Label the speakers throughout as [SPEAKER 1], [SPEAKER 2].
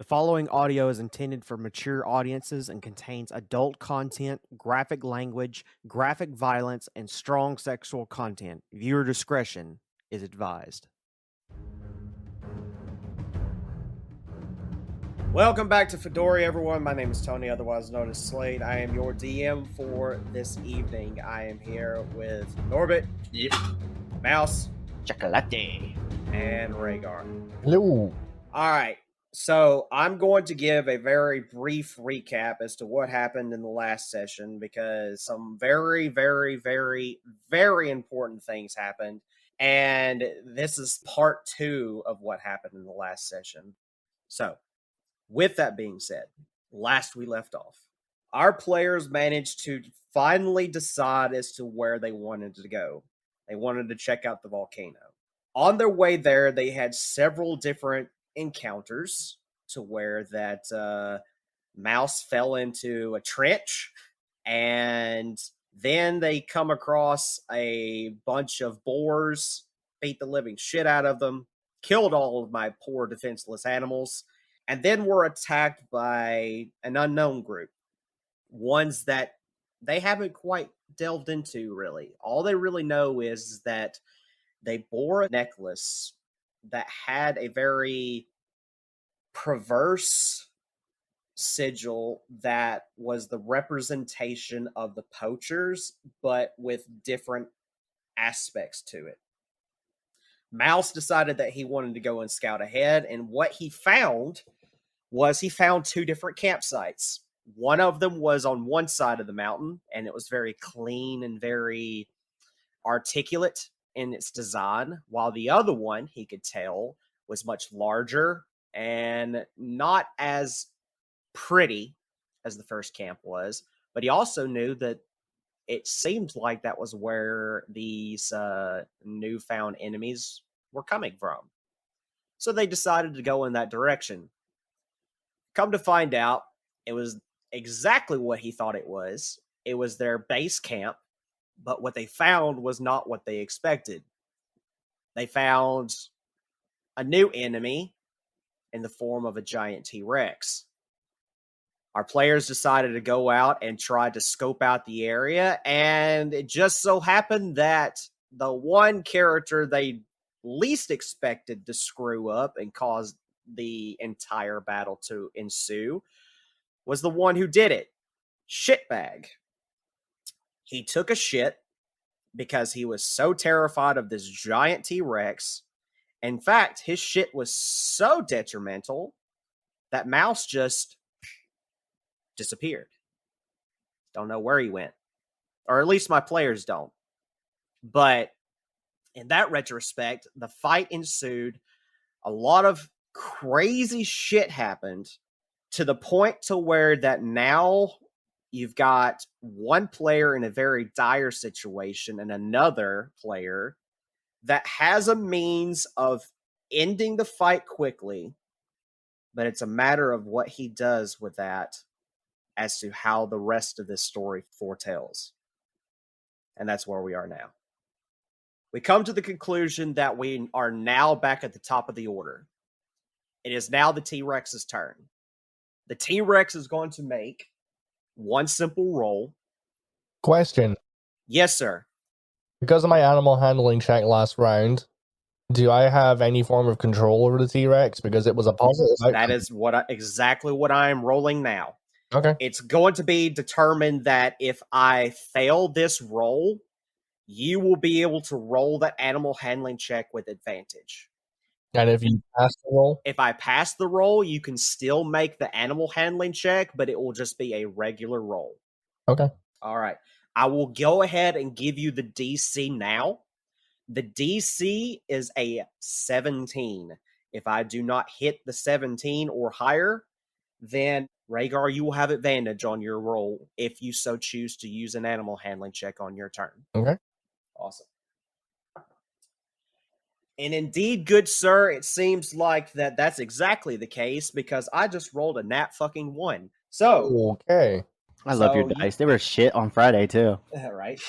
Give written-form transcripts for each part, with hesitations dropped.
[SPEAKER 1] The following audio is intended for mature audiences and contains adult content, graphic language, graphic violence, and strong sexual content. Viewer discretion is advised. Welcome back to Fedora, everyone. My name is Tony, otherwise known as Slade. I am your DM for this evening. I am here with Norbit,
[SPEAKER 2] Yep.
[SPEAKER 1] Mouse,
[SPEAKER 3] Chocolate.
[SPEAKER 1] and Rhaegar.
[SPEAKER 3] Hello.
[SPEAKER 1] All right. So I'm going to give a very brief recap as to what happened in the last session because some very, very, very, very important things happened. And this is part 2 of what happened in the last session. So, with that being said, last we left off, our players managed to finally decide as to where they wanted to go. They wanted to check out the volcano. On their way there, they had several different encounters to where that mouse fell into a trench, and then they come across a bunch of boars, beat the living shit out of them, killed all of my poor defenseless animals, and then were attacked by an unknown group, ones that they haven't quite delved into really. All they really know is that they bore a necklace that had a very perverse sigil that was the representation of the poachers, but with different aspects to it. Mouse decided that he wanted to go and scout ahead, and what he found was he found 2 different campsites. One of them was on one side of the mountain, and it was very clean and very articulate in its design, while the other one, he could tell, was much larger and not as pretty as the first camp was. But he also knew that it seemed like that was where these newfound enemies were coming from. So they decided to go in that direction. Come to find out, it was exactly what he thought it was. It was their base camp, but what they found was not what they expected. They found a new enemy in the form of a giant T-Rex. Our players decided to go out and try to scope out the area, and it just so happened that the one character they least expected to screw up and cause the entire battle to ensue was the one who did it. Shitbag. He took a shit because he was so terrified of this giant T-Rex. In fact, his shit was so detrimental that Mouse just disappeared. Don't know where he went. Or at least my players don't. But in that retrospect, the fight ensued. A lot of crazy shit happened to the point to where that now you've got one player in a very dire situation and another player that has a means of ending the fight quickly, but it's a matter of what he does with that as to how the rest of this story foretells. And that's where we are now. We come to the conclusion that we are now back at the top of the order. It is now the T-Rex's turn. The T-Rex is going to make one simple roll.
[SPEAKER 3] Question.
[SPEAKER 1] Yes, sir.
[SPEAKER 3] Because of my animal handling check last round, do I have any form of control over the T-Rex? Because it was a positive outcome.
[SPEAKER 1] That is exactly what I am rolling now.
[SPEAKER 3] Okay.
[SPEAKER 1] It's going to be determined that if I fail this roll, you will be able to roll that animal handling check with advantage.
[SPEAKER 3] And if you pass the roll?
[SPEAKER 1] If I pass the roll, you can still make the animal handling check, but it will just be a regular roll.
[SPEAKER 3] Okay.
[SPEAKER 1] All right. I will go ahead and give you the DC now. The DC is a 17. If I do not hit the 17 or higher, then Rhaegar, you will have advantage on your roll if you so choose to use an animal handling check on your turn.
[SPEAKER 3] Okay.
[SPEAKER 1] Awesome. And indeed, good sir, it seems like that's exactly the case because I just rolled a nat fucking 1. So,
[SPEAKER 3] Okay.
[SPEAKER 2] I love your dice. They were shit on Friday too.
[SPEAKER 1] Right.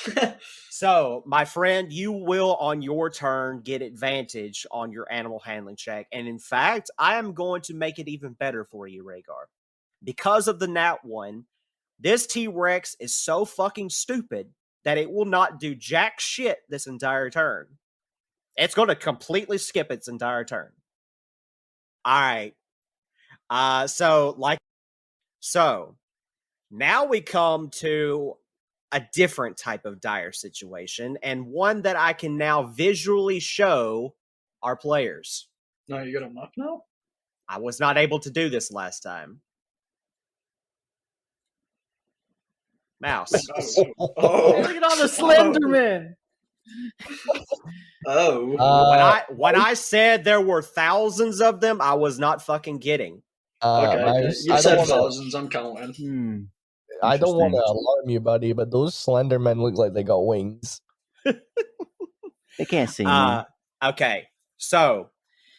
[SPEAKER 1] So, my friend, you will on your turn get advantage on your animal handling check. And in fact, I am going to make it even better for you, Rhaegar. Because of the nat 1, this T-Rex is so fucking stupid that it will not do jack shit this entire turn. It's going to completely skip its entire turn. All right. So now we come to a different type of dire situation, and one that I can now visually show our players.
[SPEAKER 4] No, you got a map now?
[SPEAKER 1] I was not able to do this last time. Mouse.
[SPEAKER 4] Oh.
[SPEAKER 2] Look at all the Slenderman.
[SPEAKER 4] Oh.
[SPEAKER 1] When I said there were thousands of them, I was not fucking kidding.
[SPEAKER 4] Okay. You said thousands. I'm
[SPEAKER 2] counting.
[SPEAKER 3] I don't want to alarm you, buddy, but those Slendermen look like they got wings.
[SPEAKER 2] They can't see me.
[SPEAKER 1] Okay, so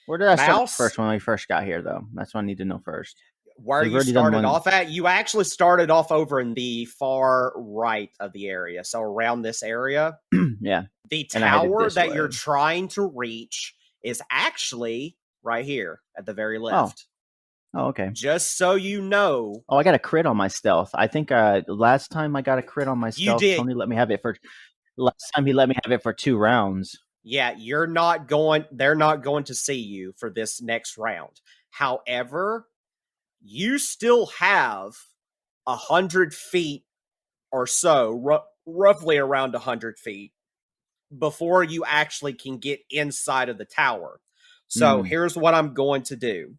[SPEAKER 2] where did I start first when we first got here, though? That's what I need to know first.
[SPEAKER 1] Where you started off at? You actually started off over in the far right of the area, so around this area.
[SPEAKER 2] Yeah.
[SPEAKER 1] The tower that you're trying to reach is actually right here at the very left.
[SPEAKER 2] Oh, okay.
[SPEAKER 1] Just so you know.
[SPEAKER 2] Oh, I got a crit on my stealth. I think last time I got a crit on my stealth.
[SPEAKER 1] You did.
[SPEAKER 2] Tony let me have it for. Last time he let me have it for 2 rounds.
[SPEAKER 1] Yeah, they're not going to see you for this next round. However, you still have 100 feet or so, roughly around 100 feet, before you actually can get inside of the tower. So here's what I'm going to do.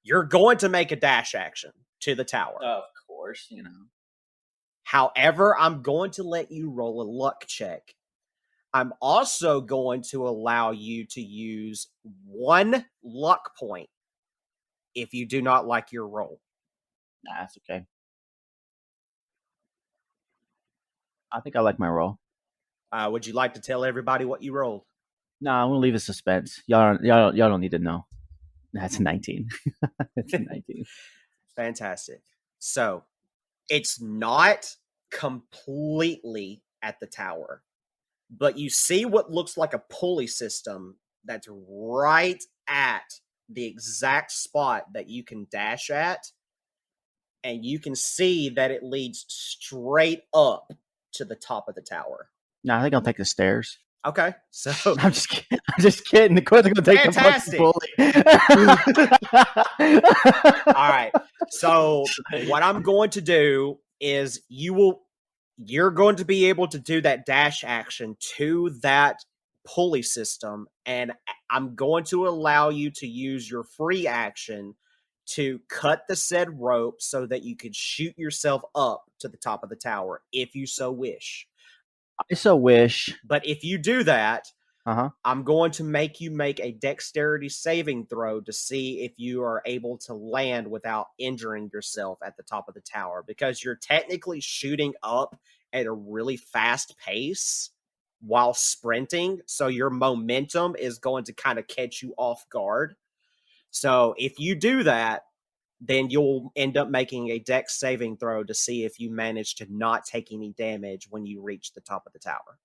[SPEAKER 1] You're going to make a dash action to the tower.
[SPEAKER 4] Of course, you know.
[SPEAKER 1] However, I'm going to let you roll a luck check. I'm also going to allow you to use 1 luck point if you do not like your roll.
[SPEAKER 2] Nah, that's okay. I think I like my roll.
[SPEAKER 1] Would you like to tell everybody what you rolled?
[SPEAKER 2] No, I'm gonna leave a suspense. Y'all don't need to know. That's 19. It's 19.
[SPEAKER 1] Fantastic. So it's not completely at the tower, but you see what looks like a pulley system that's right at the exact spot that you can dash at, and you can see that it leads straight up to the top of the tower.
[SPEAKER 2] No, I think I'll take the stairs.
[SPEAKER 1] Okay, so
[SPEAKER 2] I'm just kidding. The court's gonna take
[SPEAKER 1] fantastic.
[SPEAKER 2] The bully.
[SPEAKER 1] All right. So what I'm going to do is you're going to be able to do that dash action to that pulley system, and I'm going to allow you to use your free action to cut the said rope so that you could shoot yourself up to the top of the tower if you so wish.
[SPEAKER 2] I so wish.
[SPEAKER 1] But if you do that, I'm going to make you make a dexterity saving throw to see if you are able to land without injuring yourself at the top of the tower, because you're technically shooting up at a really fast pace while sprinting. So your momentum is going to kind of catch you off guard. So if you do that, then you'll end up making a dex saving throw to see if you manage to not take any damage when you reach the top of the tower.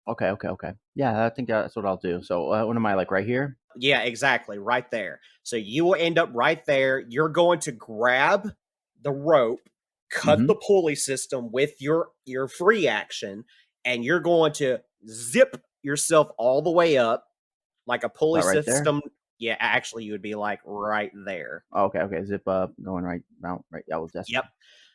[SPEAKER 2] Okay. Yeah, I think that's what I'll do. So what am I, like, right here?
[SPEAKER 1] Yeah, exactly. Right there. So you will end up right there. You're going to grab the rope, cut the pulley system with your free action, and you're going to zip yourself all the way up like a pulley system. There? Yeah, actually, you would be like right there.
[SPEAKER 2] Okay. Zip up, going right out. Right. That was
[SPEAKER 1] Yep.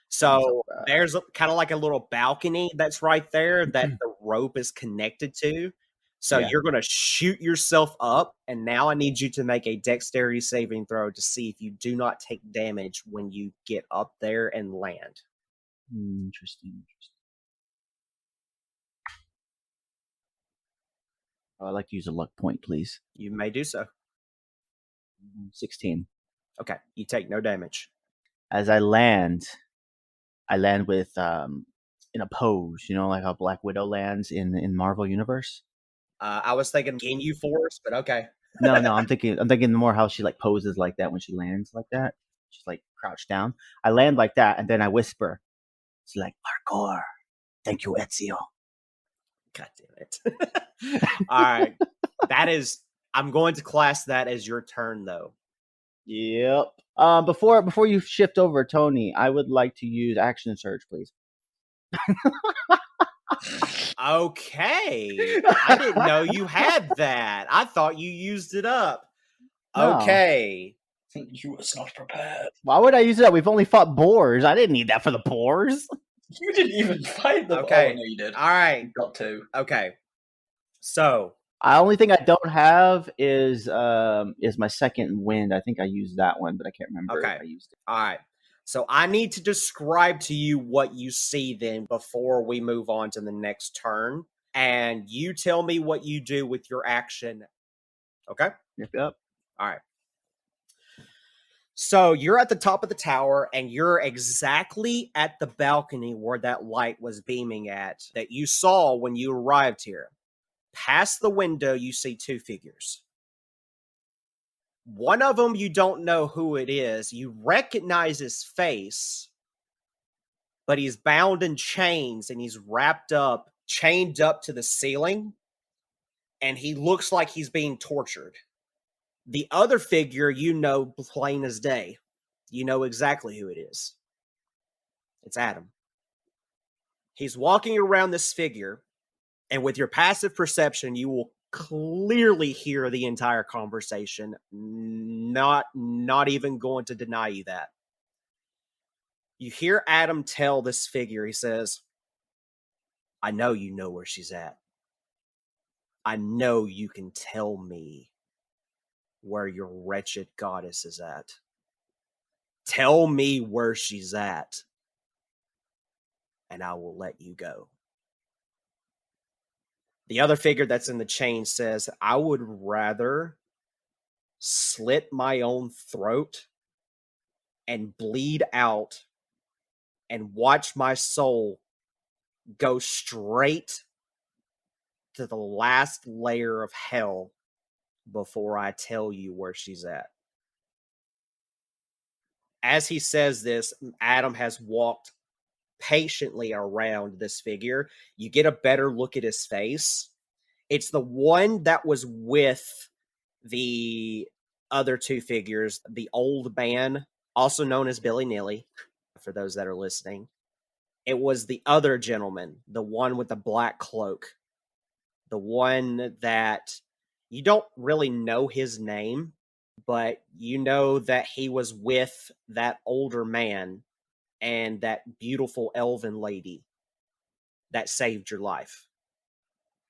[SPEAKER 1] So there's kind of like a little balcony that's right there that the rope is connected to. So you're going to shoot yourself up, and now I need you to make a dexterity saving throw to see if you do not take damage when you get up there and land.
[SPEAKER 2] Interesting. I'd like to use a luck point, please.
[SPEAKER 1] You may do so.
[SPEAKER 2] 16.
[SPEAKER 1] Okay, you take no damage.
[SPEAKER 2] As I land with in a pose, like how Black Widow lands in Marvel Universe.
[SPEAKER 1] I was thinking Ginyu Force, but okay.
[SPEAKER 2] No, I'm thinking more how she like poses like that when she lands like that. just like crouched down. I land like that, and then I whisper, "It's like parkour. Thank you, Ezio."
[SPEAKER 1] God damn it! All right, I'm going to class that as your turn, though.
[SPEAKER 2] Yep. Before you shift over, Tony, I would like to use action surge, please.
[SPEAKER 1] Okay. I didn't know you had that. I thought you used it up.
[SPEAKER 2] No.
[SPEAKER 1] Okay.
[SPEAKER 4] You was not prepared.
[SPEAKER 2] Why would I use it up? We've only fought boars. I didn't need that for the boars.
[SPEAKER 4] You didn't even fight them.
[SPEAKER 1] Okay.
[SPEAKER 4] Oh, no, you did.
[SPEAKER 1] All right.
[SPEAKER 4] You got to.
[SPEAKER 1] Okay. So.
[SPEAKER 2] The only thing I don't have is my second wind. I think I used that one, but I can't remember if I used it.
[SPEAKER 1] All right. So I need to describe to you what you see then before we move on to the next turn. And you tell me what you do with your action. Okay?
[SPEAKER 2] Yep.
[SPEAKER 1] All right. So you're at the top of the tower, and you're exactly at the balcony where that light was beaming at that you saw when you arrived here. Past the window, you see two figures. One of them, you don't know who it is. You recognize his face, but he's bound in chains, and he's wrapped up, chained up to the ceiling, and he looks like he's being tortured. The other figure, you know plain as day. You know exactly who it is. It's Adam. He's walking around this figure, and with your passive perception, you will clearly hear the entire conversation. Not even going to deny you that. You hear Adam tell this figure, he says, "I know you know where she's at. I know you can tell me where your wretched goddess is at. Tell me where she's at, and I will let you go." The other figure that's in the chain says, "I would rather slit my own throat and bleed out and watch my soul go straight to the last layer of hell before I tell you where she's at." As he says this, Adam has walked patiently around this figure. You get a better look at his face. It's the one that was with the other two figures, the old man, also known as Billy Nilly, for those that are listening. It was the other gentleman, the one with the black cloak, the one that you don't really know his name, but you know that he was with that older man and that beautiful elven lady that saved your life.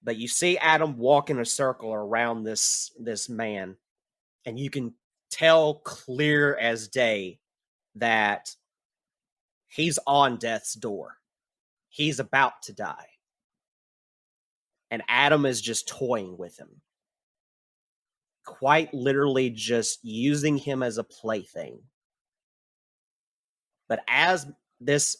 [SPEAKER 1] But you see Adam walk in a circle around this man, and you can tell clear as day that he's on death's door. He's about to die. And Adam is just toying with him. Quite literally just using him as a plaything. But as this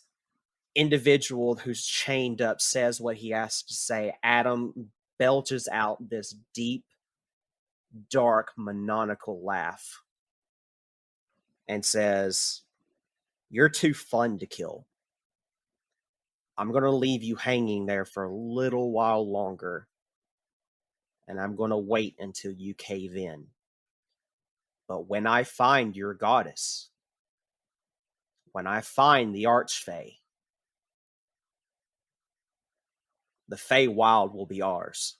[SPEAKER 1] individual who's chained up says what he has to say, Adam belches out this deep, dark, maniacal laugh and says, "You're too fun to kill. I'm going to leave you hanging there for a little while longer, and I'm going to wait until you cave in. But when I find your goddess, when I find the Archfey, the Feywild will be ours.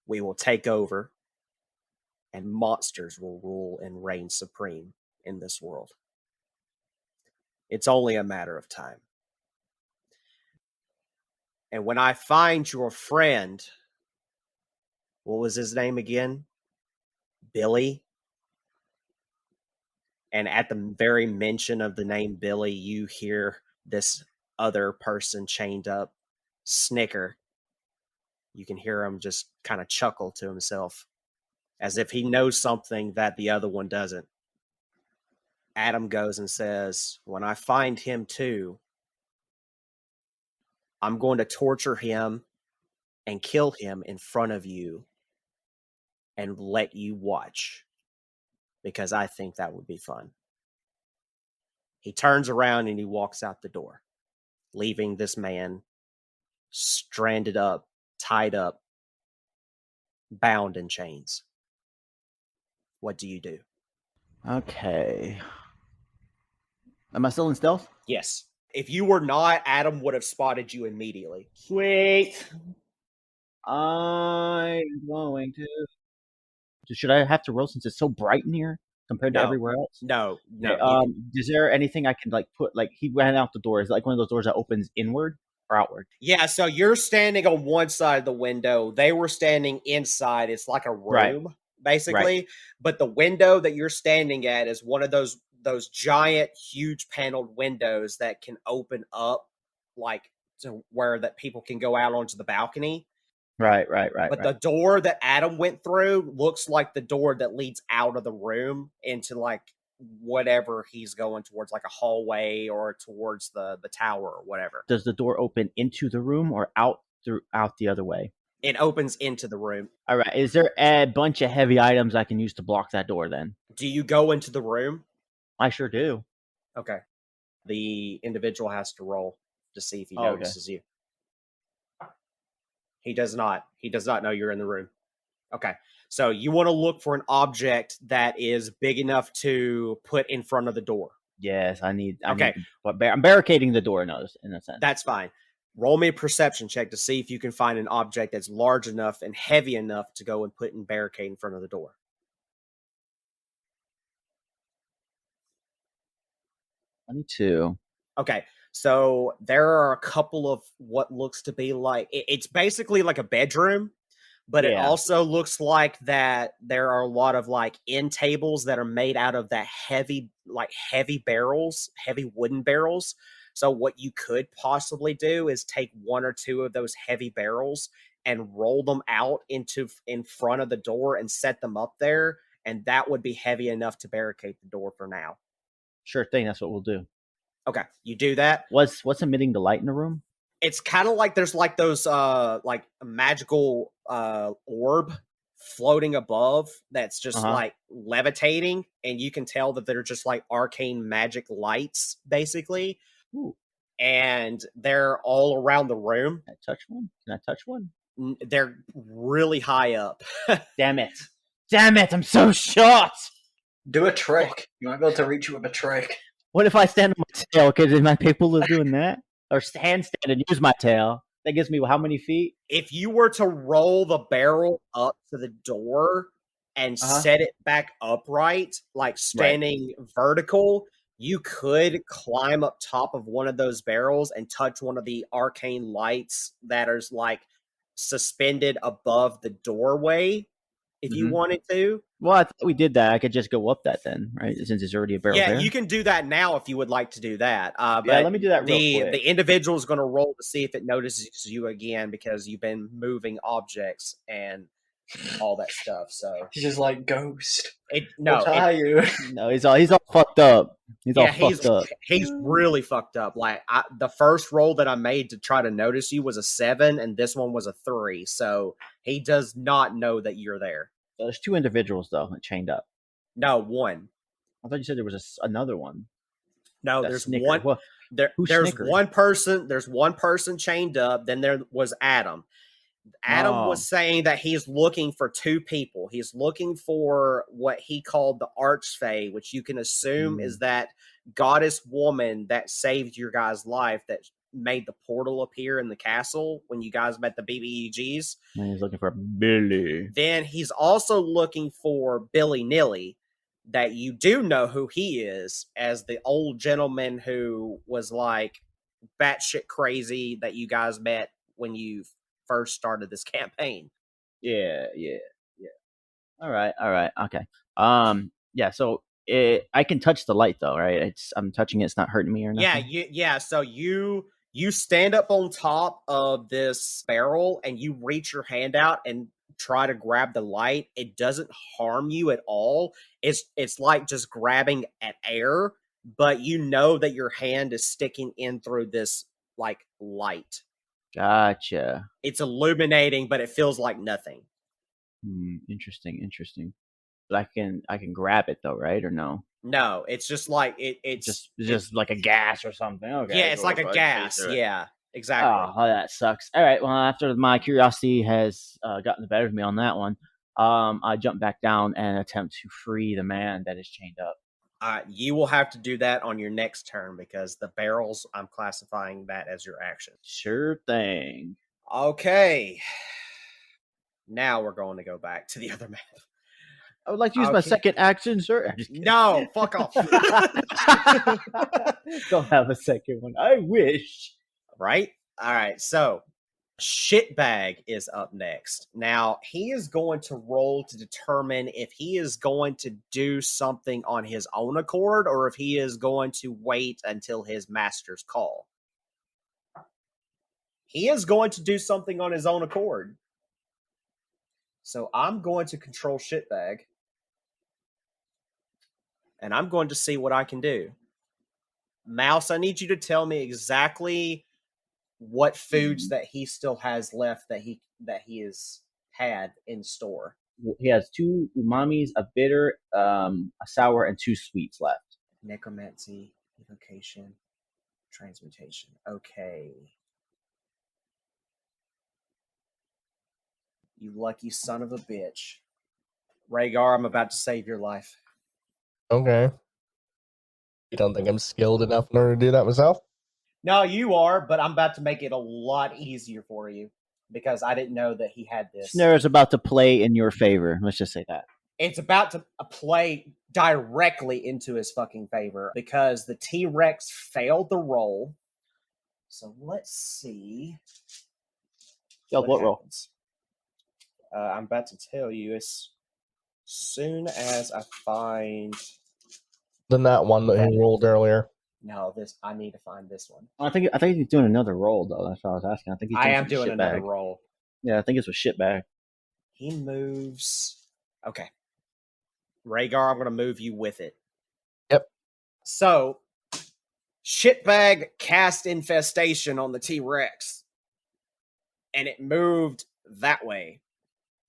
[SPEAKER 1] We will take over, and monsters will rule and reign supreme in this world. It's only a matter of time. And when I find your friend," what was his name again? Billy. And at the very mention of the name Billy, you hear this other person chained up snicker. You can hear him just kind of chuckle to himself as if he knows something that the other one doesn't. Adam goes and says, "When I find him too, I'm going to torture him and kill him in front of you and let you watch." because I think that would be fun. He turns around and he walks out the door, leaving this man stranded up, tied up, bound in chains. What do you do?
[SPEAKER 2] Okay. Am I still in stealth?
[SPEAKER 1] Yes. If you were not, Adam would have spotted you immediately.
[SPEAKER 2] Sweet. I'm going to. Should I have to roll since it's so bright in here compared to
[SPEAKER 1] No.
[SPEAKER 2] everywhere else?
[SPEAKER 1] No.
[SPEAKER 2] Okay, is there anything I can put he ran out the door? Is it like one of those doors that opens inward or outward?
[SPEAKER 1] Yeah, so you're standing on one side of the window. They were standing inside. It's like a room, basically. But the window that you're standing at is one of those giant, huge paneled windows that can open up, like to where that people can go out onto the balcony.
[SPEAKER 2] Right.
[SPEAKER 1] But the door that Adam went through looks like the door that leads out of the room into like whatever he's going towards, like a hallway or towards the tower or whatever.
[SPEAKER 2] Does the door open into the room or out the other way?
[SPEAKER 1] It opens into the room.
[SPEAKER 2] All right. Is there a bunch of heavy items I can use to block that door then?
[SPEAKER 1] Do you go into the room?
[SPEAKER 2] I sure do.
[SPEAKER 1] Okay. The individual has to roll to see if he notices you. He does not. He does not know you're in the room. Okay. So you want to look for an object that is big enough to put in front of the door.
[SPEAKER 2] Yes, I need I'm barricading the door in a sense.
[SPEAKER 1] That's fine. Roll me a perception check to see if you can find an object that's large enough and heavy enough to go and put in barricade in front of the door.
[SPEAKER 2] 22.
[SPEAKER 1] Okay. So there are a couple of what looks to be like it's basically like a bedroom, but it also looks like that there are a lot of like end tables that are made out of that heavy barrels, heavy wooden barrels. So what you could possibly do is take one or two of those heavy barrels and roll them out in front of the door and set them up there, and that would be heavy enough to barricade the door for now.
[SPEAKER 2] Sure thing, that's what we'll do.
[SPEAKER 1] Okay, you do that.
[SPEAKER 2] What's emitting the light in the room?
[SPEAKER 1] It's kind of like there's like those like a magical orb floating above that's just like levitating, and you can tell that they're just like arcane magic lights basically.
[SPEAKER 2] Ooh.
[SPEAKER 1] And they're all around the room.
[SPEAKER 2] Can I touch one?
[SPEAKER 1] They're really high up.
[SPEAKER 2] Damn it, I'm so short.
[SPEAKER 4] Do a trick. You might be able to reach you with a trick.
[SPEAKER 2] What if I stand on my tail? Because am I capable of doing that? Or handstand and use my tail? That gives me how many feet?
[SPEAKER 1] If you were to roll the barrel up to the door and set it back upright, like standing vertical, you could climb up top of one of those barrels and touch one of the arcane lights that is like suspended above the doorway if you wanted to.
[SPEAKER 2] Well, I thought we did that. I could just go up that then, right? Since it's already a barrel there.
[SPEAKER 1] Yeah, you can do that now if you would like to do that. But
[SPEAKER 2] let me do that real quick.
[SPEAKER 1] The individual is going to roll to see if it notices you again because you've been moving objects and all that stuff. So
[SPEAKER 4] he's just like Ghost.
[SPEAKER 1] No,
[SPEAKER 2] he's all fucked up. He's
[SPEAKER 1] really fucked up. Like the first roll that I made to try to notice you was a 7, and this one was a 3. So he does not know that you're there.
[SPEAKER 2] So there's 2 individuals though chained up.
[SPEAKER 1] No, 1.
[SPEAKER 2] I thought you said there was another one.
[SPEAKER 1] No, there's one. There's one person. There's one person chained up. Then there was Adam. Adam was saying that he's looking for 2 people. He's looking for what he called the Archfey, which you can assume is that goddess woman that saved your guys' life, that made the portal appear in the castle when you guys met the BBEGs.
[SPEAKER 2] And he's looking for Billy.
[SPEAKER 1] Then he's also looking for Billy Nilly, that you do know who he is, as the old gentleman who was like batshit crazy that you guys met when you first started this campaign.
[SPEAKER 2] Yeah. All right. Okay. Yeah. So I can touch the light though, right? I'm touching it. It's not hurting me or nothing.
[SPEAKER 1] Yeah. So you stand up on top of this barrel and you reach your hand out and try to grab the light. It doesn't harm you at all. It's like just grabbing at air, but you know that your hand is sticking in through this like light.
[SPEAKER 2] Gotcha.
[SPEAKER 1] It's illuminating, but it feels like nothing.
[SPEAKER 2] Interesting. But I can grab it though, right? Or no?
[SPEAKER 1] No, it's just like it's
[SPEAKER 2] Just like a gas or something. Okay.
[SPEAKER 1] yeah, it's
[SPEAKER 2] so
[SPEAKER 1] like a
[SPEAKER 2] if I
[SPEAKER 1] gas.
[SPEAKER 2] face it-
[SPEAKER 1] Yeah, exactly.
[SPEAKER 2] Oh, that sucks. All right. Well, after my curiosity has gotten the better of me on that one, I jump back down and attempt to free the man that is chained up.
[SPEAKER 1] You will have to do that on your next turn because the barrels, I'm classifying that as your action.
[SPEAKER 2] Sure thing.
[SPEAKER 1] Okay. Now we're going to go back to the other map.
[SPEAKER 2] I would like to use my
[SPEAKER 1] Okay.
[SPEAKER 2] second action, sir. I'm just kidding.
[SPEAKER 1] No, fuck off.
[SPEAKER 2] Don't have a second one. I wish.
[SPEAKER 1] Right? All right. So, Shitbag is up next. Now, he is going to roll to determine if he is going to do something on his own accord or if he is going to wait until his master's call. He is going to do something on his own accord. So, I'm going to control Shitbag. And I'm going to see what I can do. Mouse, I need you to tell me exactly what foods that he still has left that he has had in store.
[SPEAKER 2] He has 2 umamis, a bitter, a sour, and 2 sweets left.
[SPEAKER 1] Necromancy, evocation, transmutation. Okay. You lucky son of a bitch. Rhaegar, I'm about to save your life.
[SPEAKER 3] Okay. You don't think I'm skilled enough in order to do that myself?
[SPEAKER 1] No, you are, but I'm about to make it a lot easier for you because I didn't know that he had this.
[SPEAKER 2] Snare is about to play in your favor. Let's just say that.
[SPEAKER 1] It's about to play directly into his fucking favor because the T-Rex failed the roll. So let's see.
[SPEAKER 2] Yo, what roll?
[SPEAKER 1] I'm about to tell you as soon as I find.
[SPEAKER 3] Than that one that he rolled earlier.
[SPEAKER 1] No, I need to find this one.
[SPEAKER 2] I think he's doing another roll though. That's what I was asking. I think he's
[SPEAKER 1] I am doing another roll.
[SPEAKER 2] Yeah, I think it's with Shitbag.
[SPEAKER 1] He moves. Okay. Rhaegar, I'm going to move you with it.
[SPEAKER 3] Yep.
[SPEAKER 1] So, Shitbag cast Infestation on the T-Rex. And it moved that way.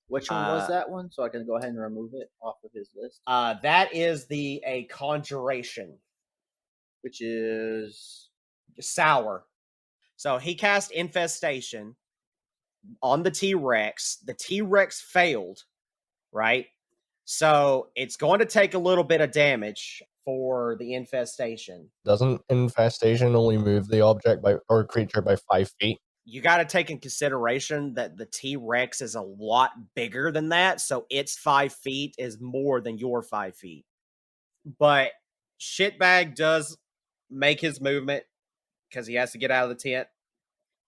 [SPEAKER 2] Which one was that one? So I can go ahead and remove it off of his list.
[SPEAKER 1] That is a conjuration.
[SPEAKER 2] Which is
[SPEAKER 1] sour. So he cast Infestation on the T-Rex. The T-Rex failed, right? So it's going to take a little bit of damage for the Infestation.
[SPEAKER 3] Doesn't Infestation only move the object or creature by 5 feet?
[SPEAKER 1] You got to take in consideration that the T-Rex is a lot bigger than that, so its 5 feet is more than your 5 feet. But Shitbag does make his movement because he has to get out of the tent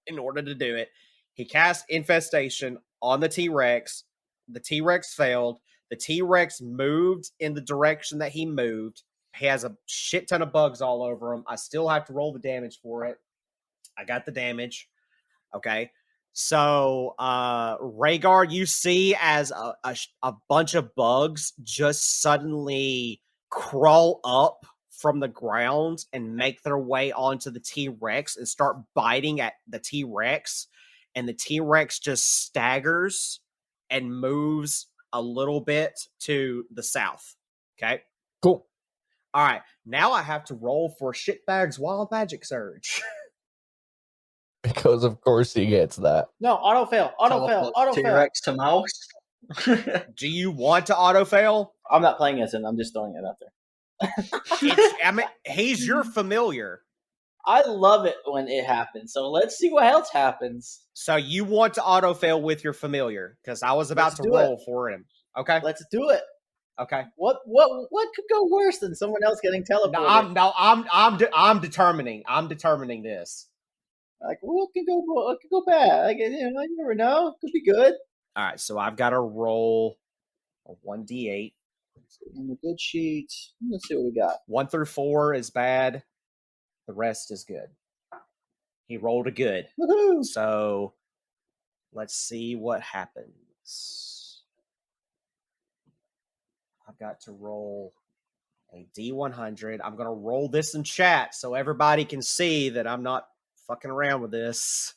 [SPEAKER 1] in order to do it. He cast Infestation on the T-Rex. The T-Rex failed. The T-Rex moved in the direction that he moved. He has a shit ton of bugs all over him. I still have to roll the damage for it. I got the damage. Okay. So, Rhaegar, you see as a bunch of bugs just suddenly crawl up from the ground and make their way onto the T-Rex and start biting at the T-Rex. And the T-Rex just staggers and moves a little bit to the south. Okay.
[SPEAKER 3] Cool.
[SPEAKER 1] All right. Now I have to roll for Shitbag's Wild Magic Surge.
[SPEAKER 3] Because of course he gets that.
[SPEAKER 2] no auto fail.
[SPEAKER 4] T-Rex to mouse.
[SPEAKER 1] Do you want to auto fail?
[SPEAKER 2] I'm not playing as him. I'm just throwing it out there.
[SPEAKER 1] I mean, he's your familiar.
[SPEAKER 2] I love it when it happens. So let's see what else happens.
[SPEAKER 1] So you want to auto fail with your familiar because I was about to roll for him. Okay.
[SPEAKER 2] Let's do it.
[SPEAKER 1] Okay.
[SPEAKER 2] What could go worse than someone else getting teleported?
[SPEAKER 1] I'm determining. I'm determining this.
[SPEAKER 2] Like what could go bad? Like, you never know. Could be good.
[SPEAKER 1] All right. So I've got to roll a 1d8.
[SPEAKER 2] On the good sheet. Let's see what we got.
[SPEAKER 1] 1 through 4 is bad. The rest is good. He rolled a good.
[SPEAKER 2] Woohoo!
[SPEAKER 1] So let's see what happens. I've got to roll a D100. I'm going to roll this in chat so everybody can see that I'm not fucking around with this.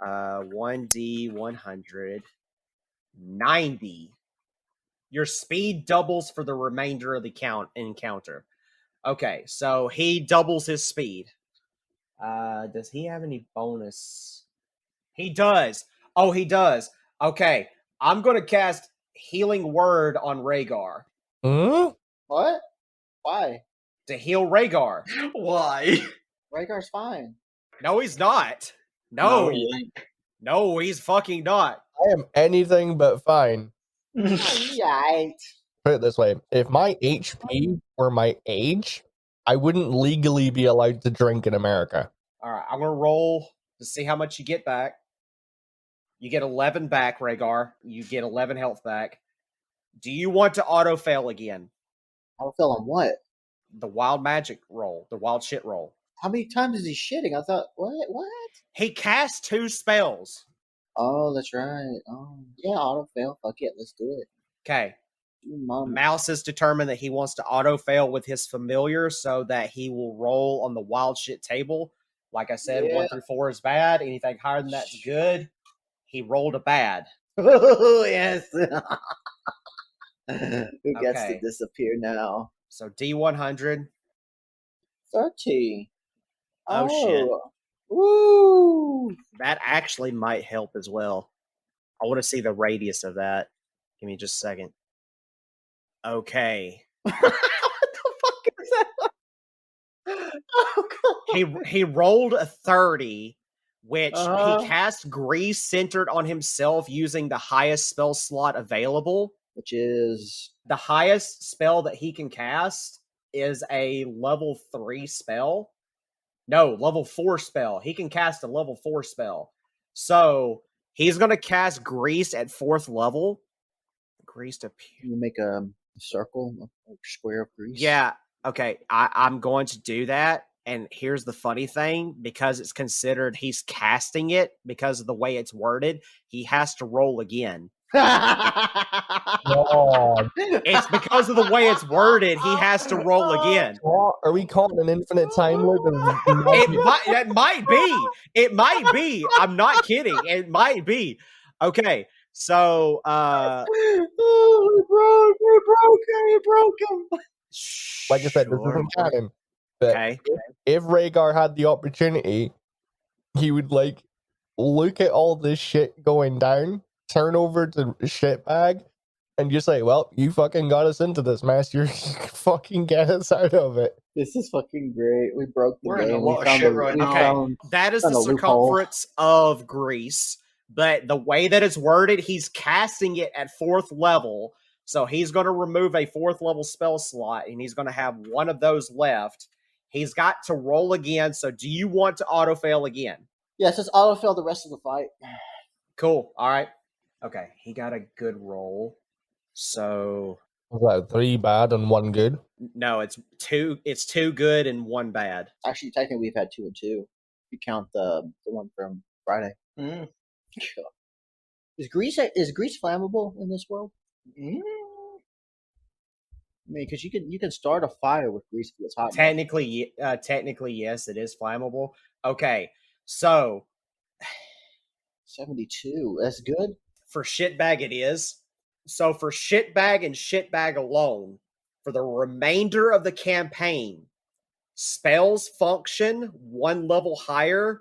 [SPEAKER 1] 1D100. 90. Your speed doubles for the remainder of the encounter. Okay, so he doubles his speed. Does he have any bonus? He does. Oh, he does. Okay, I'm going to cast Healing Word on Rhaegar
[SPEAKER 3] Hmm?
[SPEAKER 5] What? Why?
[SPEAKER 1] to heal Rhaegar.
[SPEAKER 4] Why?
[SPEAKER 5] Rhaegar's fine.
[SPEAKER 1] No, he's not. No,
[SPEAKER 4] he ain't.
[SPEAKER 1] no, he's fucking not.
[SPEAKER 3] I am anything but fine.
[SPEAKER 5] Yikes.
[SPEAKER 3] Put it this way: if my HP were my age, I wouldn't legally be allowed to drink in America.
[SPEAKER 1] All right, I'm going to roll to see how much you get back. You get 11 back, Rhaegar. You get 11 health back. Do you want to auto fail again?
[SPEAKER 5] I'll fail on what?
[SPEAKER 1] The wild magic roll, the wild shit roll.
[SPEAKER 5] How many times is he shitting? I thought, what?
[SPEAKER 1] He cast 2 spells.
[SPEAKER 5] Oh, that's right. Oh, yeah, auto fail. Fuck it, let's do it.
[SPEAKER 1] Okay.
[SPEAKER 5] Mom.
[SPEAKER 1] Mouse has determined that he wants to auto fail with his familiar so that he will roll on the wild shit table. Like I said, 1 through 4 is bad. Anything higher than that's good. He rolled a bad.
[SPEAKER 5] Oh, yes. Who gets
[SPEAKER 1] Okay.
[SPEAKER 5] to disappear now?
[SPEAKER 1] So D100.
[SPEAKER 5] 30.
[SPEAKER 1] Oh, shit.
[SPEAKER 5] Woo!
[SPEAKER 1] That actually might help as well. I want to see the radius of that. Give me just a second. Okay.
[SPEAKER 5] What the fuck is that? Oh, God.
[SPEAKER 1] He rolled a 30, which
[SPEAKER 5] Uh-huh.
[SPEAKER 1] he cast Grease centered on himself using the highest spell slot available.
[SPEAKER 5] Which is
[SPEAKER 1] The highest spell that he can cast is a level 3 spell. No, level 4 spell. He can cast a level 4 spell. So he's going to cast Grease at 4th level. Grease appears.
[SPEAKER 5] you make a circle, a square of grease.
[SPEAKER 1] Yeah. Okay. I'm going to do that. And here's the funny thing, because it's considered he's casting it because of the way it's worded, he has to roll again.
[SPEAKER 3] God.
[SPEAKER 1] It's because of the way it's worded, he has to roll again.
[SPEAKER 3] What? Are we caught in an infinite time loop?
[SPEAKER 1] It might be. It might be. I'm not kidding. It might be. Okay. So
[SPEAKER 5] Oh, we broke him.
[SPEAKER 3] Like I said, this
[SPEAKER 1] sure.
[SPEAKER 3] isn't canon. But
[SPEAKER 1] Okay.
[SPEAKER 3] if Rhaegar had the opportunity, he would like look at all this shit going down, turn over to shitbag, and just say, "Well, you fucking got us into this mess. You're fucking get us out of it."
[SPEAKER 5] This is fucking great. We broke the
[SPEAKER 4] We're in
[SPEAKER 5] game.
[SPEAKER 4] a lot
[SPEAKER 5] We
[SPEAKER 4] of
[SPEAKER 5] found
[SPEAKER 4] shit
[SPEAKER 5] a-
[SPEAKER 4] right
[SPEAKER 5] we
[SPEAKER 4] now.
[SPEAKER 5] found-
[SPEAKER 1] That is
[SPEAKER 5] Found
[SPEAKER 1] the
[SPEAKER 5] a loophole.
[SPEAKER 1] circumference of Greece, but the way that it's worded, he's casting it at 4th level. So he's going to remove a 4th level spell slot, and he's going to have one of those left. He's got to roll again. So do you want to auto fail again?
[SPEAKER 5] Yes, just auto fail the rest of the fight.
[SPEAKER 1] Cool. All right. Okay. He got a good roll. So
[SPEAKER 3] Was that 3 bad and 1 good?
[SPEAKER 1] no, it's 2. It's 2 good and 1 bad.
[SPEAKER 5] Actually, technically, we've had 2 and 2. If you count the one from Friday.
[SPEAKER 4] Mm.
[SPEAKER 5] Is grease flammable in this world?
[SPEAKER 4] Mm.
[SPEAKER 5] I mean, because you can start a fire with grease if it's hot. enough.
[SPEAKER 1] Technically, yes, it is flammable. Okay. So
[SPEAKER 5] 72. That's good.
[SPEAKER 1] for shitbag it is. So for shitbag and shitbag alone, for the remainder of the campaign, spells function 1 level higher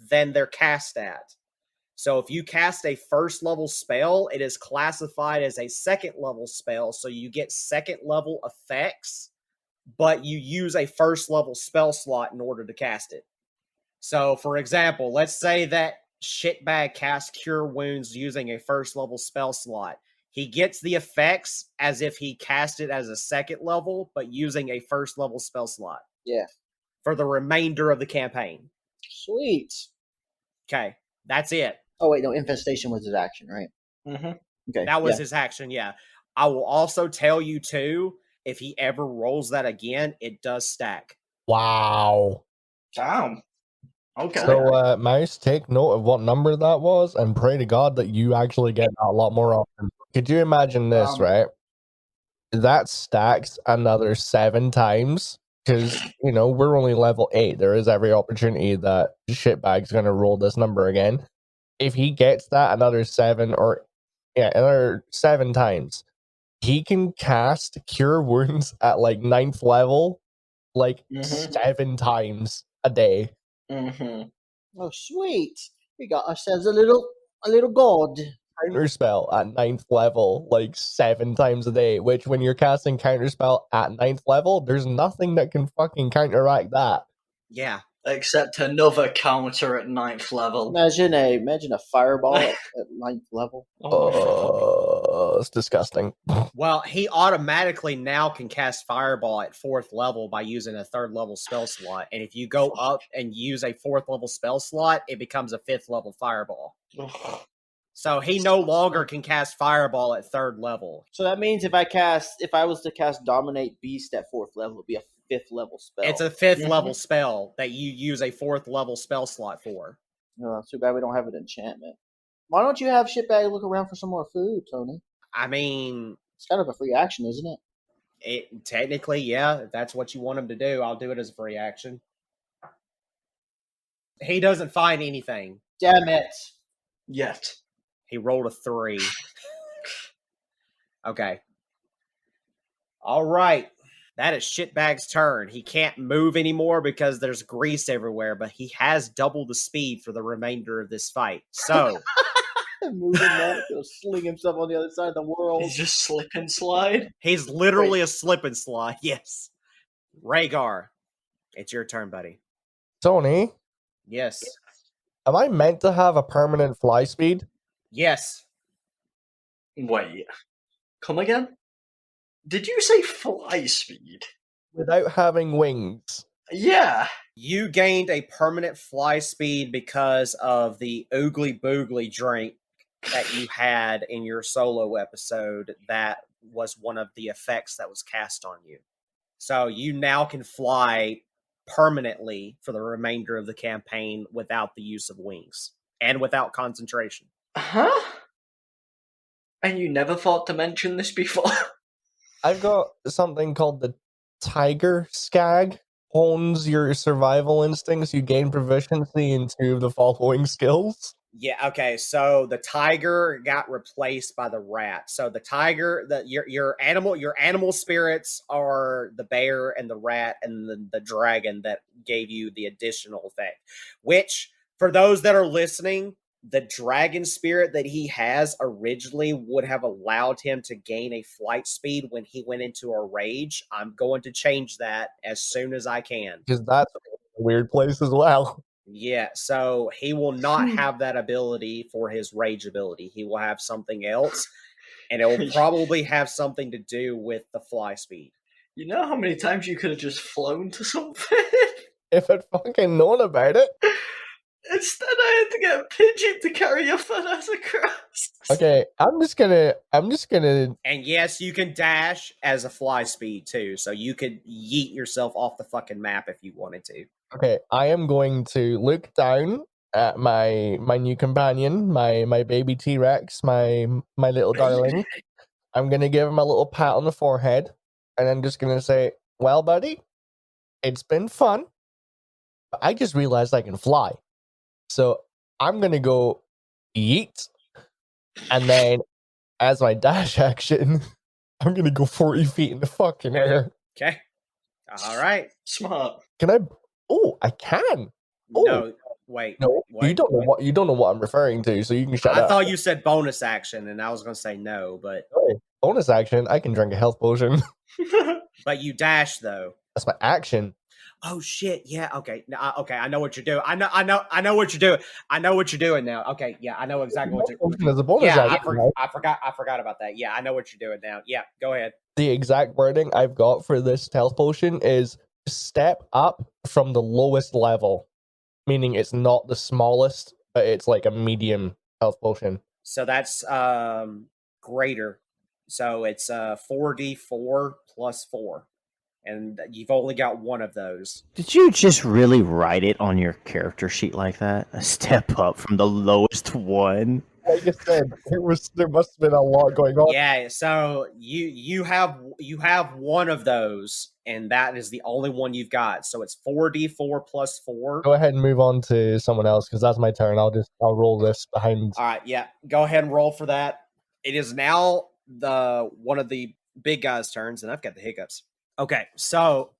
[SPEAKER 1] than they're cast at. So if you cast a 1st level spell, it is classified as a 2nd level spell, so you get 2nd level effects, but you use a 1st level spell slot in order to cast it. So for example, let's say that shitbag casts Cure Wounds using a 1st level spell slot. He gets the effects as if he cast it as a 2nd level, but using a 1st level spell slot.
[SPEAKER 5] Yeah.
[SPEAKER 1] For the remainder of the campaign.
[SPEAKER 5] Sweet.
[SPEAKER 1] Okay, that's it.
[SPEAKER 5] Oh wait, no. Infestation was his action, right?
[SPEAKER 4] Mm-hmm.
[SPEAKER 5] Okay.
[SPEAKER 1] That was
[SPEAKER 5] yeah.
[SPEAKER 1] his action, yeah. I will also tell you, too, if he ever rolls that again, it does stack.
[SPEAKER 3] Wow.
[SPEAKER 4] Damn. Okay.
[SPEAKER 3] So, Mouse, take note of what number that was and pray to God that you actually get that a lot more often. Could you imagine this, right? That stacks another 7 times because, we're only level 8. There is every opportunity that shitbag's going to roll this number again. If he gets that another 7 times, he can cast Cure Wounds at like 9th level, like 7 times a day.
[SPEAKER 4] Mm-hmm.
[SPEAKER 5] Oh, sweet. We got ourselves a little god.
[SPEAKER 3] Counterspell at 9th level, like 7 times a day, which when you're casting Counterspell at 9th level, there's nothing that can fucking counteract that.
[SPEAKER 1] Yeah.
[SPEAKER 4] Except another counter at 9th level.
[SPEAKER 5] Imagine a fireball at 9th level.
[SPEAKER 3] It's disgusting.
[SPEAKER 1] Well, he automatically now can cast Fireball at 4th level by using a 3rd level spell slot. And if you go up and use a 4th level spell slot, it becomes a 5th level Fireball. So he no longer can cast Fireball at 3rd level.
[SPEAKER 5] So that means if I was to cast Dominate Beast at 4th level, it'd be a 5th level spell.
[SPEAKER 1] It's a 5th level spell that you use a 4th level spell slot for.
[SPEAKER 5] No, too bad we don't have an enchantment. Why don't you have Shitbag look around for some more food, Tony?
[SPEAKER 1] I mean,
[SPEAKER 5] it's kind of a free action, isn't it?
[SPEAKER 1] It technically, yeah, if that's what you want him to do, I'll do it as a free action. He doesn't find anything.
[SPEAKER 5] Damn it.
[SPEAKER 4] Yet.
[SPEAKER 1] He rolled a 3. Okay. All right. That is Shitbag's turn. He can't move anymore because there's grease everywhere, but he has double the speed for the remainder of this fight. So...
[SPEAKER 5] moving that, he'll sling himself on the other side of the world.
[SPEAKER 4] He's just slip and slide.
[SPEAKER 1] He's literally a slip and slide. Yes. Rhaegar, it's your turn, buddy.
[SPEAKER 3] Tony?
[SPEAKER 1] Yes.
[SPEAKER 3] Am I meant to have a permanent fly speed?
[SPEAKER 1] Yes.
[SPEAKER 4] Wait. Come again? Did you say fly speed?
[SPEAKER 3] Without having wings.
[SPEAKER 4] Yeah.
[SPEAKER 1] You gained a permanent fly speed because of the Oogly Boogly drink that you had in your solo episode. That was one of the effects that was cast on you. So you now can fly permanently for the remainder of the campaign without the use of wings and without concentration.
[SPEAKER 4] Huh? And you never thought to mention this before?
[SPEAKER 3] I've got something called the Tiger Skag. Hones your survival instincts. You gain proficiency in 2 of the following skills.
[SPEAKER 1] Yeah, okay, so the tiger got replaced by the rat. So the tiger, your animal spirits are the bear and the rat and the dragon that gave you the additional effect. Which, for those that are listening, the dragon spirit that he has originally would have allowed him to gain a flight speed when he went into a rage. I'm going to change that as soon as I can.
[SPEAKER 3] Because that's a weird place as well.
[SPEAKER 1] Yeah, so he will not have that ability for his rage ability. He will have something else, and it will probably have something to do with the fly speed.
[SPEAKER 4] You know how many times you could have just flown to something?
[SPEAKER 3] If I'd fucking known about it.
[SPEAKER 4] Instead, I had to get a pigeon to carry your fat ass across.
[SPEAKER 3] Okay, I'm just gonna.
[SPEAKER 1] And yes, you can dash as a fly speed too, so you could yeet yourself off the fucking map if you wanted to.
[SPEAKER 3] Okay, I am going to look down at my new companion, my baby T-Rex, my little darling. I'm gonna give him a little pat on the forehead, and I'm just gonna say, "Well, buddy, it's been fun. But I just realized I can fly. So I'm going to go yeet. And then as my dash action, I'm going to go 40 feet in the fucking air.
[SPEAKER 1] Okay. All right.
[SPEAKER 4] Smart.
[SPEAKER 3] Can I? Oh, I can. Oh.
[SPEAKER 1] No, wait.
[SPEAKER 3] No,
[SPEAKER 1] what?
[SPEAKER 3] you don't know what I'm referring to, so you can shut up.
[SPEAKER 1] I thought you said bonus action, and I was going to say no, but...
[SPEAKER 3] Okay. Bonus action, I can drink a health potion.
[SPEAKER 1] But you dash, though.
[SPEAKER 3] That's my action.
[SPEAKER 1] Oh shit! Yeah. Okay. No, okay. I know what you're doing. I know what you're doing. I know what you're doing now. Okay. Yeah. I know exactly what you're.
[SPEAKER 3] As a bonus action, right?
[SPEAKER 1] I forgot about that. Yeah. I know what you're doing now. Yeah. Go ahead.
[SPEAKER 3] The exact wording I've got for this health potion is step up from the lowest level, meaning it's not the smallest, but it's like a medium health potion.
[SPEAKER 1] So that's greater. So it's 4d4 plus 4. And you've only got one of those.
[SPEAKER 2] Did you just really write it on your character sheet like that? A step up from the lowest one?
[SPEAKER 3] Like I said, there must have been a lot going on.
[SPEAKER 1] Yeah, so you have one of those, and that is the only one you've got. So it's 4d4 plus 4.
[SPEAKER 3] Go ahead and move on to someone else, because that's my turn. I'll roll this behind.
[SPEAKER 1] All right, yeah. Go ahead and roll for that. It is now one of the big guys' turns, and I've got the hiccups. Okay, so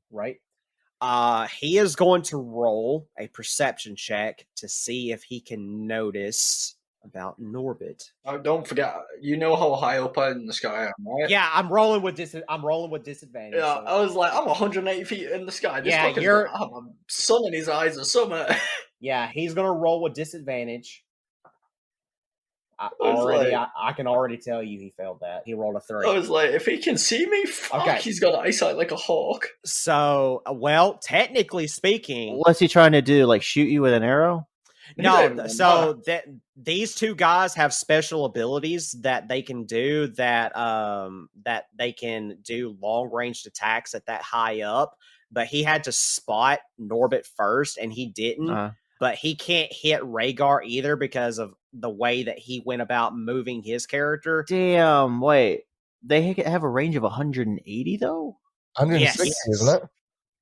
[SPEAKER 1] he is going to roll a perception check to see if he can notice about Norbit.
[SPEAKER 4] Oh, don't forget, you know how high up in the sky I am, right?
[SPEAKER 1] Yeah, I'm rolling with disadvantage.
[SPEAKER 4] Yeah,
[SPEAKER 1] so-
[SPEAKER 4] I was like, I'm 180 feet in the sky. This
[SPEAKER 1] Yeah,
[SPEAKER 4] fucking
[SPEAKER 1] you're-
[SPEAKER 4] I have a sun in his eyes or something.
[SPEAKER 1] Yeah, he's gonna roll with disadvantage. I can already tell you he failed that. He rolled a 3.
[SPEAKER 4] I was like, if he can see me, fuck,
[SPEAKER 1] Okay.
[SPEAKER 4] he's got eyesight like a hawk.
[SPEAKER 1] So, well, technically speaking,
[SPEAKER 2] What's he trying to do? Like shoot you with an arrow?
[SPEAKER 1] no. So these two guys have special abilities that they can do that they can do long ranged attacks at that high up. But he had to spot Norbit first, and he didn't. But he can't hit Rhaegar either because of the way that he went about moving his character.
[SPEAKER 2] Damn, wait. They have a range of 180 though?
[SPEAKER 3] 160,
[SPEAKER 1] Yes.
[SPEAKER 3] isn't it?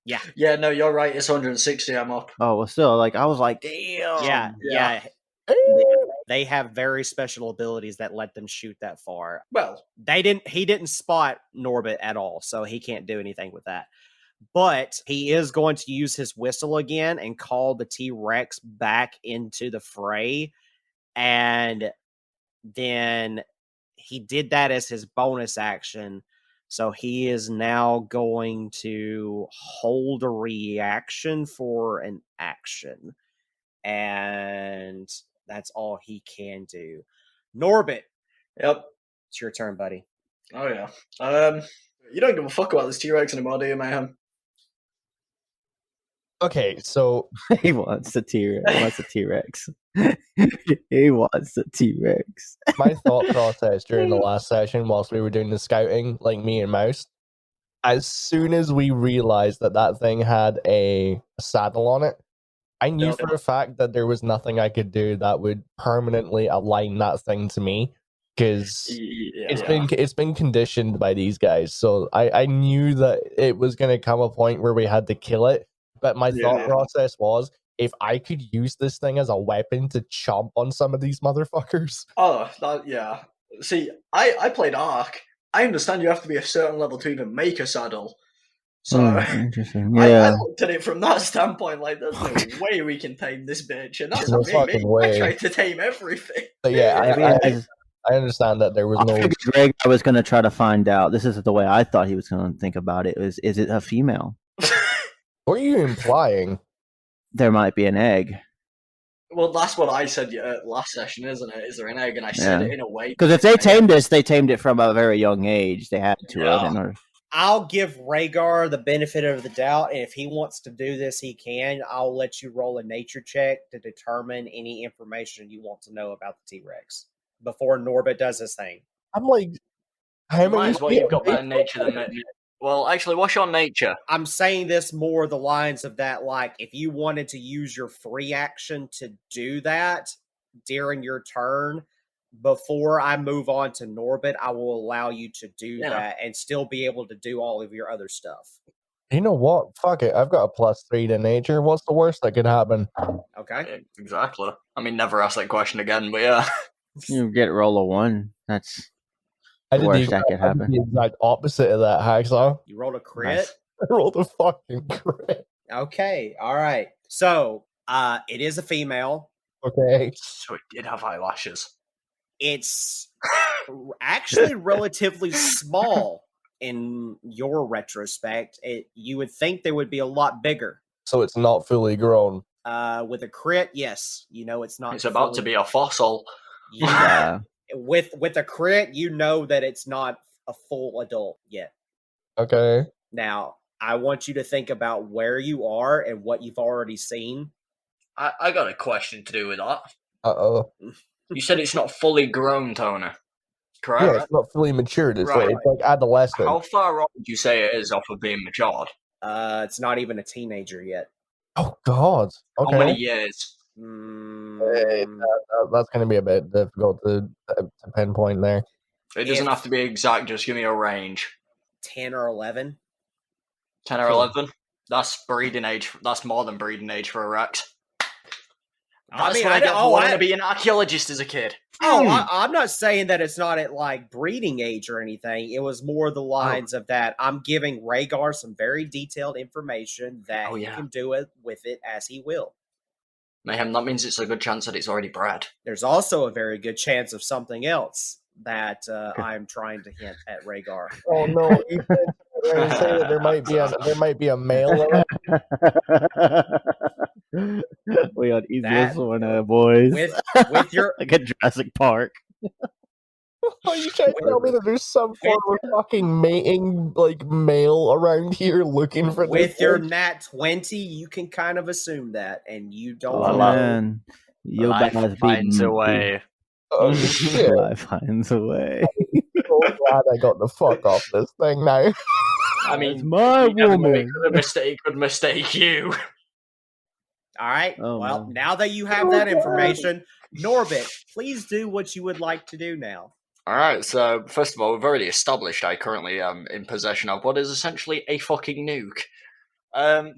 [SPEAKER 1] Yeah.
[SPEAKER 4] Yeah, no, you're right. It's 160. I'm up.
[SPEAKER 2] Oh, well, still, like, I was like, damn.
[SPEAKER 1] Yeah. They have very special abilities that let them shoot that far.
[SPEAKER 4] Well,
[SPEAKER 1] He didn't spot Norbit at all, so he can't do anything with that. But he is going to use his whistle again and call the T-Rex back into the fray. And then he did that as his bonus action. So he is now going to hold a reaction for an action. And that's all he can do. Norbit,
[SPEAKER 4] yep.
[SPEAKER 1] it's your turn, buddy.
[SPEAKER 4] Oh yeah. You don't give a fuck about this T-Rex anymore, do you, Mayhem?
[SPEAKER 3] Okay, so
[SPEAKER 2] He wants the T-Rex. He wants the T-Rex. He wants the T-Rex.
[SPEAKER 3] my thought process during the last session, whilst we were doing the scouting, like me and Mouse, as soon as we realized that thing had a saddle on it, I knew for a fact that there was nothing I could do that would permanently align that thing to me, because it's been conditioned by these guys. So I knew that it was going to come a point where we had to kill it. But my thought process was, if I could use this thing as a weapon to chomp on some of these motherfuckers.
[SPEAKER 4] Oh, yeah. See, I played Ark. I understand you have to be a certain level to even make a saddle. So
[SPEAKER 2] Interesting.
[SPEAKER 4] I looked at it from that standpoint, like, there's no way we can tame this bitch. And that's
[SPEAKER 3] No
[SPEAKER 4] me.
[SPEAKER 3] fucking way.
[SPEAKER 4] I tried to tame everything.
[SPEAKER 3] But yeah, I understand that there was no.
[SPEAKER 2] figured Greg, I was going to try to find out. This is the way I thought he was going to think about it. Is it a female?
[SPEAKER 3] What are you implying?
[SPEAKER 2] There might be an egg.
[SPEAKER 4] Well, that's what I said last session, isn't it? Is there an egg? And I said it in a way.
[SPEAKER 2] Because if they tamed this, they tamed it from a very young age. They had to have.
[SPEAKER 1] I'll give Rhaegar the benefit of the doubt, and if he wants to do this, he can. I'll let you roll a nature check to determine any information you want to know about the T-Rex before Norbit does his thing.
[SPEAKER 3] I'm like, how many?
[SPEAKER 4] Might as well you've got better nature than me. Well, actually, what's your nature?
[SPEAKER 1] I'm saying this more the lines of that, like, if you wanted to use your free action to do that during your turn, before I move on to Norbit, I will allow you to do that and still be able to do all of your other stuff.
[SPEAKER 3] You know what? Fuck it. I've got a +3 to nature. What's the worst that could happen?
[SPEAKER 1] Okay.
[SPEAKER 4] Exactly. I mean, never ask that question again, but yeah.
[SPEAKER 2] You get roll a 1. That's
[SPEAKER 3] I
[SPEAKER 2] the
[SPEAKER 3] did
[SPEAKER 2] worst that could
[SPEAKER 3] I did
[SPEAKER 2] happen.
[SPEAKER 3] the exact opposite of that, Hacksaw.
[SPEAKER 1] You rolled a crit?
[SPEAKER 2] Nice.
[SPEAKER 3] I rolled a fucking crit.
[SPEAKER 1] Okay. All right. So, it is a female.
[SPEAKER 3] Okay.
[SPEAKER 4] So it did have eyelashes.
[SPEAKER 1] It's actually relatively small in your retrospect. You would think they would be a lot bigger.
[SPEAKER 3] So it's not fully grown.
[SPEAKER 1] With a crit, yes. You know it's not.
[SPEAKER 4] It's about to be a fossil.
[SPEAKER 2] Yeah.
[SPEAKER 1] With a crit, you know that it's not a full adult yet.
[SPEAKER 3] Okay.
[SPEAKER 1] Now, I want you to think about where you are and what you've already seen.
[SPEAKER 4] I got a question to do with that.
[SPEAKER 3] Uh-oh.
[SPEAKER 4] You said it's not fully grown, Tony. Correct?
[SPEAKER 3] Yeah, it's not fully matured. It's,
[SPEAKER 4] Right.
[SPEAKER 3] it's like adolescent.
[SPEAKER 4] How far off would you say it is off of being matured?
[SPEAKER 1] It's not even a teenager yet.
[SPEAKER 3] Oh, God. Okay.
[SPEAKER 4] How many years?
[SPEAKER 3] That's going to be a bit difficult to pinpoint there.
[SPEAKER 4] It doesn't have to be exact, just give me a range.
[SPEAKER 1] 10 or 11.
[SPEAKER 4] 10 or 11? That's breeding age. That's more than breeding age for a Rex. That's what I get for wanting to be an archaeologist as a kid.
[SPEAKER 1] I'm not saying that it's not at like breeding age or anything. It was more the lines of that I'm giving Rhaegar some very detailed information that he can do it with it as he will.
[SPEAKER 4] Mayhem, that means it's a good chance that it's already bred.
[SPEAKER 1] There's also a very good chance of something else that I'm trying to hint at Rhaegar.
[SPEAKER 3] Oh no! You say that there might be a male in it.
[SPEAKER 2] We on easy this one, boys.
[SPEAKER 1] With your
[SPEAKER 2] like a Jurassic Park.
[SPEAKER 3] Are you trying to tell me that there's some form of fucking mating like male around here looking for
[SPEAKER 1] with your nat 20? You can kind of assume that, and you don't.
[SPEAKER 2] Oh man,
[SPEAKER 4] life finds a way.
[SPEAKER 3] Oh shit!
[SPEAKER 2] Life finds a way.
[SPEAKER 3] I'm so glad I got the fuck off this thing now.
[SPEAKER 4] I mean,
[SPEAKER 2] it's my woman.
[SPEAKER 4] It could mistake you.
[SPEAKER 1] All right. Well, now that you have that information, Norbit, please do what you would like to do now.
[SPEAKER 4] All right. So first of all, we've already established I currently am in possession of what is essentially a fucking nuke.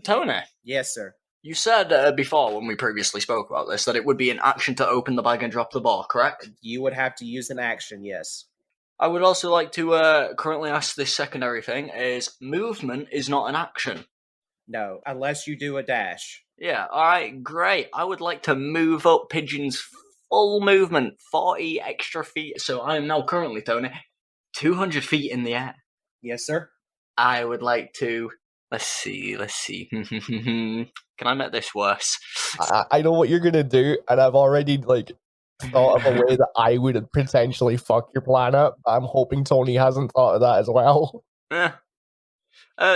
[SPEAKER 4] Tony.
[SPEAKER 1] Yes, sir.
[SPEAKER 4] You said before when we previously spoke about this that it would be an action to open the bag and drop the ball, correct?
[SPEAKER 1] You would have to use an action, yes.
[SPEAKER 4] I would also like to currently ask this secondary thing is movement is not an action.
[SPEAKER 1] No, unless you do a dash.
[SPEAKER 4] Yeah, alright, great. I would like to move up Pigeon's full movement, 40 extra feet. So I am now currently, Tony, 200 feet in the air.
[SPEAKER 1] Yes, sir.
[SPEAKER 4] I would like to... Let's see. Can I make this worse?
[SPEAKER 3] I know what you're going to do, and I've already, thought of a way that I would potentially fuck your plan up. I'm hoping Tony hasn't thought of that as well.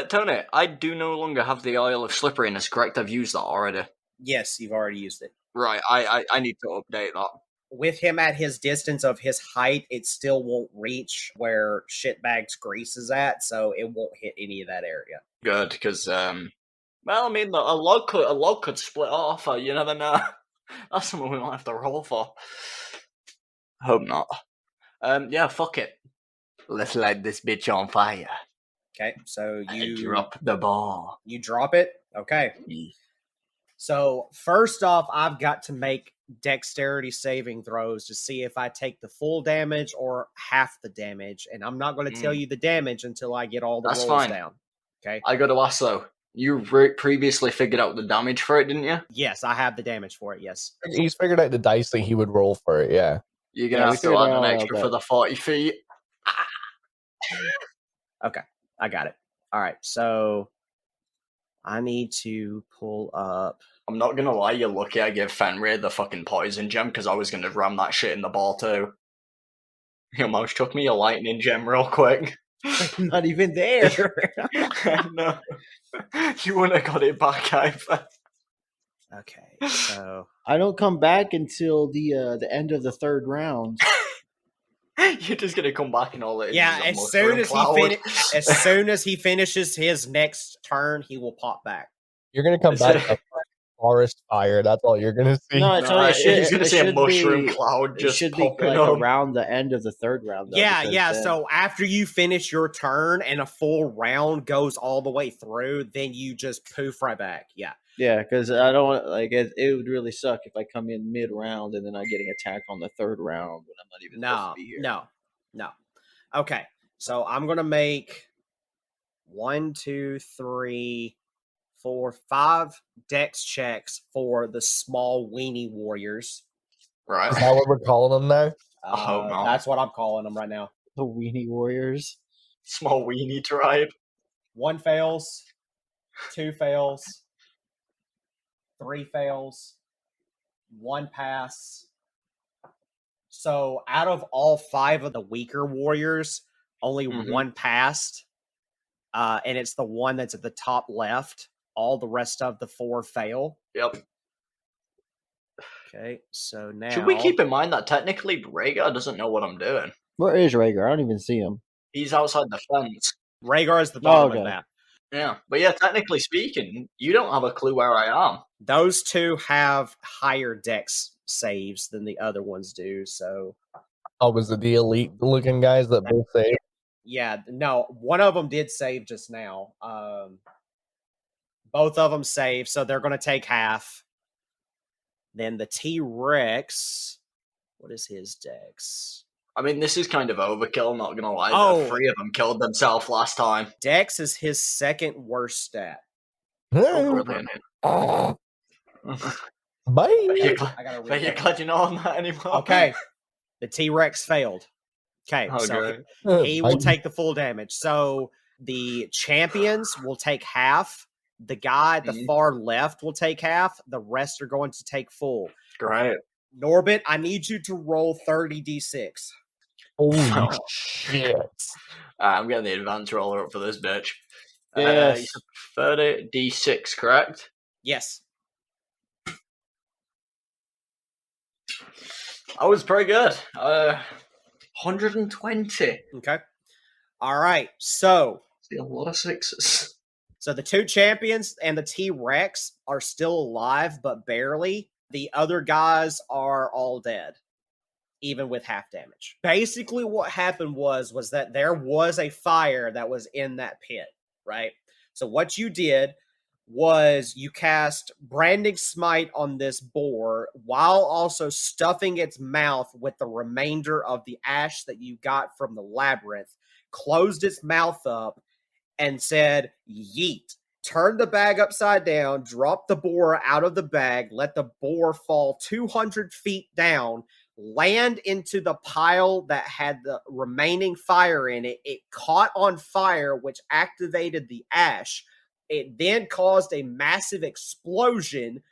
[SPEAKER 4] Tony, I do no longer have the oil of slipperiness, correct? I've used that already.
[SPEAKER 1] Yes, you've already used it.
[SPEAKER 4] Right, I need to update that.
[SPEAKER 1] With him at his distance of his height, it still won't reach where Shitbag's grease is at, so it won't hit any of that area.
[SPEAKER 4] Good, because, well, I mean, a log could split off, you never know. That's something we might have to roll for. Hope not. Yeah, fuck it. Let's light this bitch on fire.
[SPEAKER 1] Okay, so you
[SPEAKER 4] drop the ball.
[SPEAKER 1] You drop it? Okay. So, first off, I've got to make dexterity saving throws to see if I take the full damage or half the damage, and I'm not going to tell you the damage until I get all the rolls down. Okay.
[SPEAKER 4] I got to ask though. You previously figured out the damage for it, didn't you?
[SPEAKER 1] Yes, I have the damage for it. Yes.
[SPEAKER 3] He's figured out the dice that he would roll for it. Yeah.
[SPEAKER 4] You're gonna have to add an extra for the 40 feet.
[SPEAKER 1] Okay, I got it. All right, so I need to pull up.
[SPEAKER 4] I'm not gonna lie, you're lucky I gave Fenrir the fucking poison gem because I was gonna ram that shit in the ball too. Your mouse took me a lightning gem real quick.
[SPEAKER 1] Not even there.
[SPEAKER 4] No, you wouldn't have got it back either.
[SPEAKER 1] Okay, so
[SPEAKER 5] I don't come back until the end of the third round.
[SPEAKER 4] You're just gonna come back and all that.
[SPEAKER 1] Yeah, as soon as he finishes his next turn, he will pop back.
[SPEAKER 3] You're gonna come back to forest fire. That's all you're gonna see.
[SPEAKER 5] No,
[SPEAKER 4] he's gonna see a mushroom cloud just
[SPEAKER 5] should be
[SPEAKER 4] popping
[SPEAKER 5] like
[SPEAKER 4] up
[SPEAKER 5] around the end of the third round. Though,
[SPEAKER 1] yeah. So after you finish your turn and a full round goes all the way through, then you just poof right back. Yeah.
[SPEAKER 5] Yeah, because I don't want it would really suck if I come in mid round and then I'm getting attacked on the third round when I'm not even supposed to be here.
[SPEAKER 1] No. Okay, so I'm gonna make 1, 2, 3, 4, 5 dex checks for the small weenie warriors.
[SPEAKER 4] Right.
[SPEAKER 3] Is that what we're calling them now?
[SPEAKER 4] No.
[SPEAKER 1] That's what I'm calling them right now.
[SPEAKER 5] The weenie warriors.
[SPEAKER 4] Small weenie tribe.
[SPEAKER 1] 1 fails, 2 fails, 3 fails, 1 pass. So out of all 5 of the weaker warriors, only 1 passed. And it's the one that's at the top left. All the rest of the 4 fail.
[SPEAKER 4] Yep.
[SPEAKER 1] Okay, so now...
[SPEAKER 4] Should we keep in mind that technically Rhaegar doesn't know what I'm doing?
[SPEAKER 5] Where is Rhaegar? I don't even see him.
[SPEAKER 4] He's outside the fence.
[SPEAKER 1] Rhaegar is the bottom of the map.
[SPEAKER 4] Yeah, but yeah, technically speaking, you don't have a clue where I am.
[SPEAKER 1] Those 2 have higher dex saves than the other ones do, so...
[SPEAKER 3] Oh, was it the elite-looking guys that both saved?
[SPEAKER 1] Yeah, no, one of them did save just now. Both of them saved, so they're going to take half. Then the T-Rex, what is his dex?
[SPEAKER 4] I mean, this is kind of overkill, not gonna lie.
[SPEAKER 1] Oh.
[SPEAKER 4] 3 of them killed themselves last time.
[SPEAKER 1] Dex is his second worst stat.
[SPEAKER 4] Oh, brilliant.
[SPEAKER 3] Bye.
[SPEAKER 1] I gotta
[SPEAKER 4] But you're
[SPEAKER 1] read
[SPEAKER 4] glad you're not on that anymore.
[SPEAKER 1] Okay. The T-Rex failed. Okay,
[SPEAKER 4] Oh,
[SPEAKER 1] so
[SPEAKER 4] great.
[SPEAKER 1] he will take the full damage. So the champions will take half. The guy at the far left will take half. The rest are going to take full.
[SPEAKER 4] Great.
[SPEAKER 1] Norbit, I need you to roll 30d6.
[SPEAKER 3] Holy shit.
[SPEAKER 4] I'm getting the advance roller up for this bitch.
[SPEAKER 5] Yes.
[SPEAKER 4] 30 d6, correct?
[SPEAKER 1] Yes.
[SPEAKER 4] I was pretty good. 120.
[SPEAKER 1] Okay. All right. So
[SPEAKER 4] See a lot of sixes.
[SPEAKER 1] So the two champions and the T-Rex are still alive, but barely. The other guys are all dead, even with half damage. Basically, what happened was that there was a fire that was in that pit, right? So what you did was you cast Branding Smite on this boar while also stuffing its mouth with the remainder of the ash that you got from the labyrinth, closed its mouth up, and said, yeet. Turned the bag upside down, dropped the boar out of the bag, let the boar fall 200 feet down, land into the pile that had the remaining fire in it. It caught on fire, which activated the ash. It then caused a massive explosion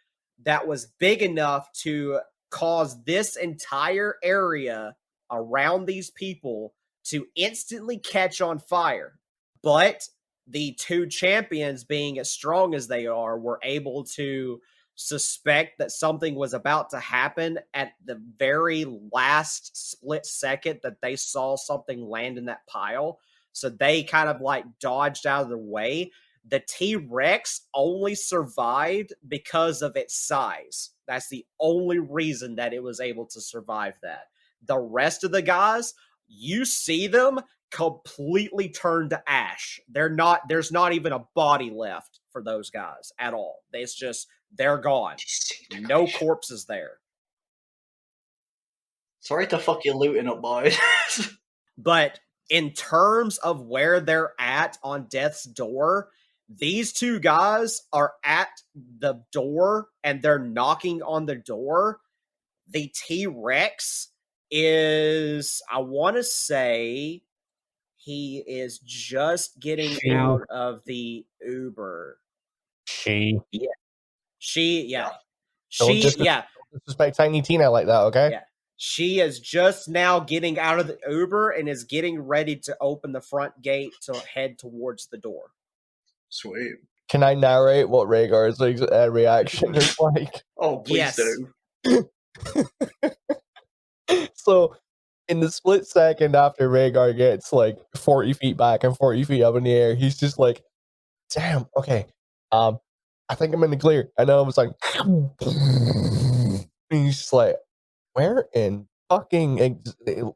[SPEAKER 1] that was big enough to cause this entire area around these people to instantly catch on fire. But the two champions, being as strong as they are, were able to suspect that something was about to happen at the very last split second that they saw something land in that pile. So they kind of like dodged out of the way. The T-Rex only survived because of its size. That's the only reason that it was able to survive that. The rest of the guys, you see them completely turned to ash. There's not even a body left for those guys at all. It's just, they're gone. No corpses there.
[SPEAKER 4] Sorry to fuck your looting up, boys.
[SPEAKER 1] But in terms of where they're at on death's door, these two guys are at the door and they're knocking on the door. The T-Rex is, I want to say, he is just getting out of the Uber.
[SPEAKER 3] She. Don't disrespect Tiny Tina like that, okay?
[SPEAKER 1] Yeah. She is just now getting out of the Uber and is getting ready to open the front gate to head towards the door.
[SPEAKER 4] Sweet.
[SPEAKER 3] Can I narrate what Rhaegar's reaction is like?
[SPEAKER 4] Oh, please do.
[SPEAKER 3] So, in the split second after Rhaegar gets like 40 feet back and 40 feet up in the air, he's just like, damn, okay. I think I'm in the clear. And then I was like, and he's just like, where in fucking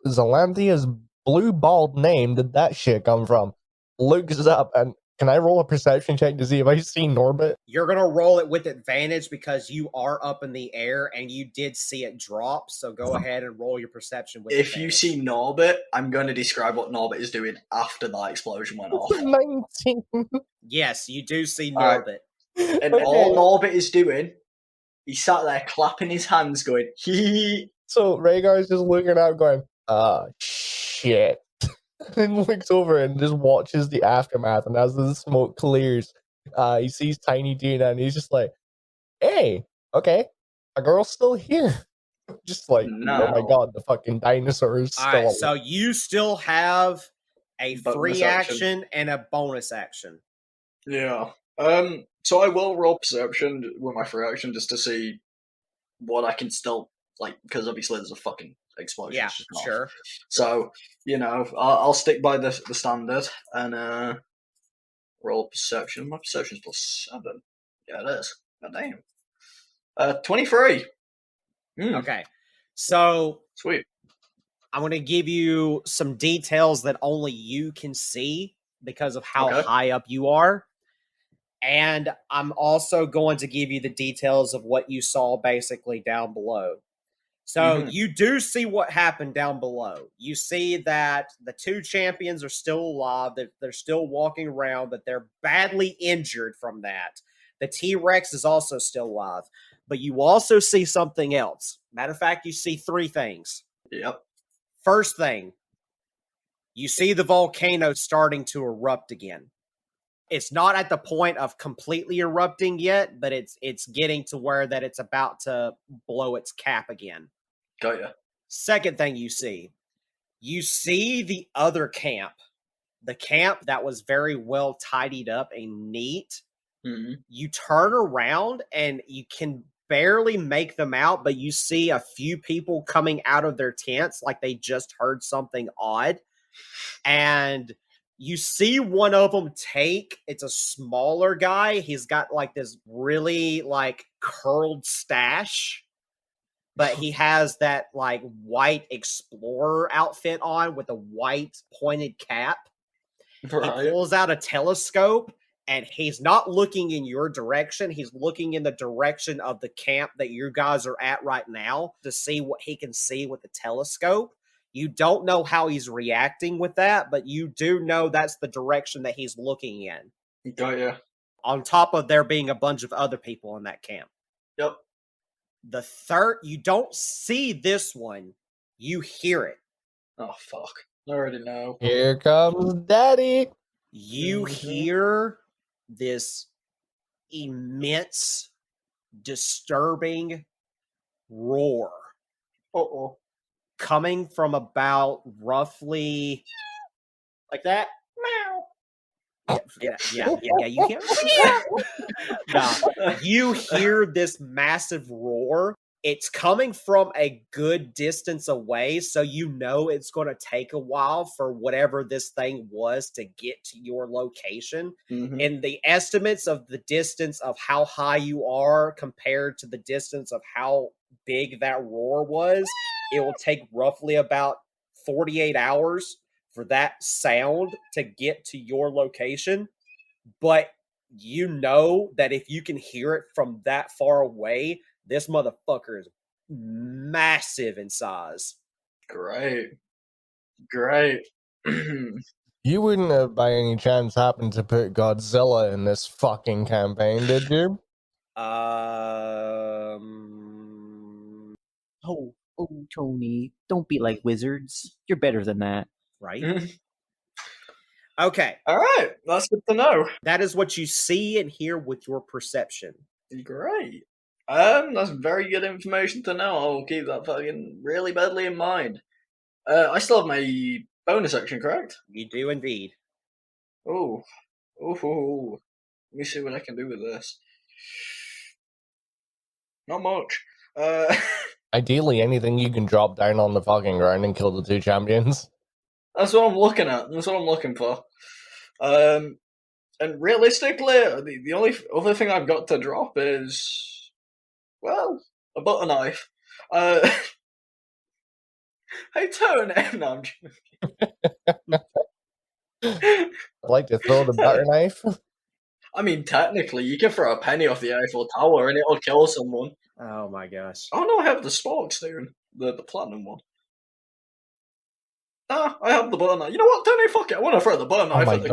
[SPEAKER 3] Zelandia's blue bald name did that shit come from? Looks it up, and can I roll a perception check to see if I see Norbit?
[SPEAKER 1] You're going to roll it with advantage because you are up in the air and you did see it drop. So go ahead and roll your perception with
[SPEAKER 4] If
[SPEAKER 1] advantage.
[SPEAKER 4] you see Norbit, I'm going to describe what Norbit is doing after that explosion went off.
[SPEAKER 3] 19.
[SPEAKER 1] Yes, you do see Norbit.
[SPEAKER 4] And all Norbit is doing, he sat there clapping his hands going, hee.
[SPEAKER 3] So Rhaegar's just looking out going, shit. And looks over and just watches the aftermath. And as the smoke clears, he sees Tiny Tina and he's just like, hey, okay, a girl's still here. Just like, oh my god, the fucking dinosaur is still alive.
[SPEAKER 1] So you still have a free action and a bonus action.
[SPEAKER 4] Yeah. So I will roll perception with my free action just to see what I can still, like, because obviously there's a fucking explosion.
[SPEAKER 1] Yeah, sure.
[SPEAKER 4] So, you know, I'll stick by the standard and roll perception. My perception's +7. Yeah, it is. God damn. 23.
[SPEAKER 1] Okay. So
[SPEAKER 4] sweet.
[SPEAKER 1] I'm going to give you some details that only you can see because of how high up you are. And I'm also going to give you the details of what you saw basically down below. So you do see what happened down below. You see that the two champions are still alive. They're still walking around, but they're badly injured from that. The T-Rex is also still alive. But you also see something else. Matter of fact, you see three things.
[SPEAKER 4] Yep.
[SPEAKER 1] First thing, you see the volcano starting to erupt again. It's not at the point of completely erupting yet, but it's getting to where that it's about to blow its cap again.
[SPEAKER 4] Got ya.
[SPEAKER 1] Second thing you see the other camp. The camp that was very well tidied up and neat.
[SPEAKER 4] Mm-hmm.
[SPEAKER 1] You turn around and you can barely make them out, but you see a few people coming out of their tents like they just heard something odd. And you see one of them it's a smaller guy. He's got like this really like curled stash, but he has that like white explorer outfit on with a white pointed cap.
[SPEAKER 4] Right.
[SPEAKER 1] He pulls out a telescope and he's not looking in your direction. He's looking in the direction of the camp that you guys are at right now to see what he can see with the telescope. You don't know how he's reacting with that, but you do know that's the direction that he's looking in.
[SPEAKER 4] Got ya.
[SPEAKER 1] On top of there being a bunch of other people in that camp.
[SPEAKER 4] Yep.
[SPEAKER 1] The third, you don't see this one, you hear it.
[SPEAKER 4] Oh, fuck. I already know.
[SPEAKER 3] Here comes Daddy.
[SPEAKER 1] You hear this immense, disturbing roar.
[SPEAKER 4] Uh-oh.
[SPEAKER 1] Coming from about roughly
[SPEAKER 2] Like that?
[SPEAKER 1] Yeah, you hear no, you hear this massive roar. It's coming from a good distance away, so you know it's going to take a while for whatever this thing was to get to your location.
[SPEAKER 4] Mm-hmm.
[SPEAKER 1] And the estimates of the distance of how high you are compared to the distance of how big that roar was, it will take roughly about 48 hours for that sound to get to your location. But you know that if you can hear it from that far away, this motherfucker is massive in size.
[SPEAKER 4] Great.
[SPEAKER 3] You wouldn't have by any chance happened to put Godzilla in this fucking campaign, did you?
[SPEAKER 2] Oh, Tony, don't be like wizards. You're better than that.
[SPEAKER 1] Right? Okay.
[SPEAKER 4] All right. That's good to know.
[SPEAKER 1] That is what you see and hear with your perception.
[SPEAKER 4] Great. That's very good information to know. I'll keep that fucking really badly in mind. I still have my bonus action, correct?
[SPEAKER 1] You do indeed.
[SPEAKER 4] Oh. Let me see what I can do with this. Not much.
[SPEAKER 3] Ideally, anything you can drop down on the fucking ground and kill the two champions.
[SPEAKER 4] That's what I'm looking at. That's what I'm looking for. And realistically, the only other thing I've got to drop is, well, a butter knife. Hey, Tony. No, I'm joking.
[SPEAKER 3] I'd like to throw the butter knife.
[SPEAKER 4] I mean, technically, you can throw a penny off the Eiffel Tower and it'll kill someone.
[SPEAKER 1] Oh my gosh.
[SPEAKER 4] Oh no, I have the sparks there, the platinum one. Ah, I have the butter knife. You know what, Tony? Fuck it. I want to throw the butter knife
[SPEAKER 3] my
[SPEAKER 4] at the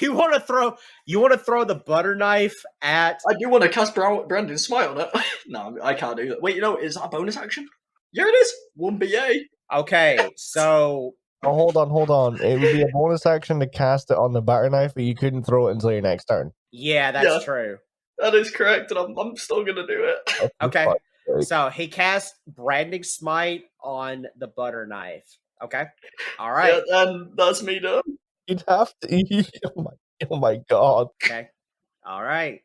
[SPEAKER 1] You want to throw the butter knife at
[SPEAKER 4] I do want to cast Brandon's Smite on it. No, I can't do that. Wait, is that a bonus action? Yeah, it is. 1 BA.
[SPEAKER 1] Okay, so
[SPEAKER 3] Oh, hold on. It would be a bonus action to cast it on the butter knife, but you couldn't throw it until your next turn.
[SPEAKER 1] yeah, that's
[SPEAKER 4] Yeah.
[SPEAKER 1] true.
[SPEAKER 4] That is correct, and I'm still gonna do it.
[SPEAKER 1] Okay.
[SPEAKER 3] Fuck.
[SPEAKER 1] So he cast Branding Smite on the butter knife. Okay. All right.
[SPEAKER 4] Yeah, and that's me done.
[SPEAKER 3] You'd have to. Oh my god.
[SPEAKER 1] Okay. All right.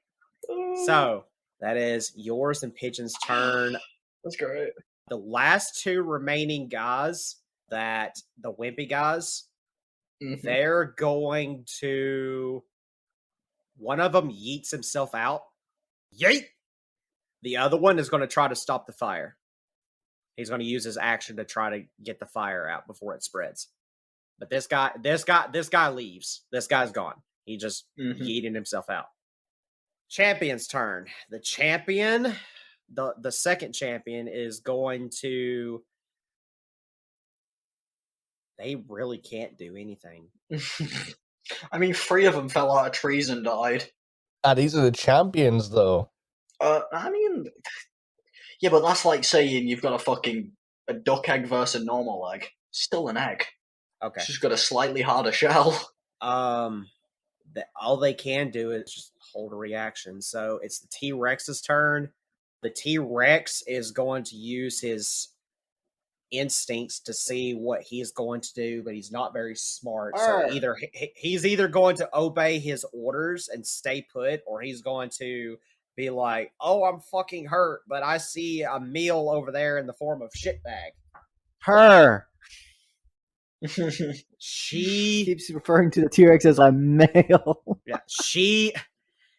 [SPEAKER 1] So that is yours and Pigeon's turn.
[SPEAKER 4] That's great.
[SPEAKER 1] The last two remaining guys, the wimpy guys, they're going to. One of them yeets himself out. Yeet! The other one is going to try to stop the fire. He's going to use his action to try to get the fire out before it spreads. But this guy leaves. This guy's gone. He just yeeted himself out. Champion's turn. The champion, the second champion, is going to. They really can't do anything.
[SPEAKER 4] I mean, 3 of them fell out of trees and died.
[SPEAKER 3] These are the champions, though.
[SPEAKER 4] I mean, yeah, but that's like saying you've got a duck egg versus a normal egg. Still an egg.
[SPEAKER 1] Okay.
[SPEAKER 4] It's just got a slightly harder shell.
[SPEAKER 1] All they can do is just hold a reaction. So it's the T-Rex's turn. The T-Rex is going to use his instincts to see what he's going to do, but he's not very smart. So he's either going to obey his orders and stay put, or he's going to be like, "Oh, I'm fucking hurt, but I see a meal over there in the form of shitbag."
[SPEAKER 2] Her.
[SPEAKER 1] She
[SPEAKER 2] keeps referring to the T-Rex as a male.
[SPEAKER 1] Yeah,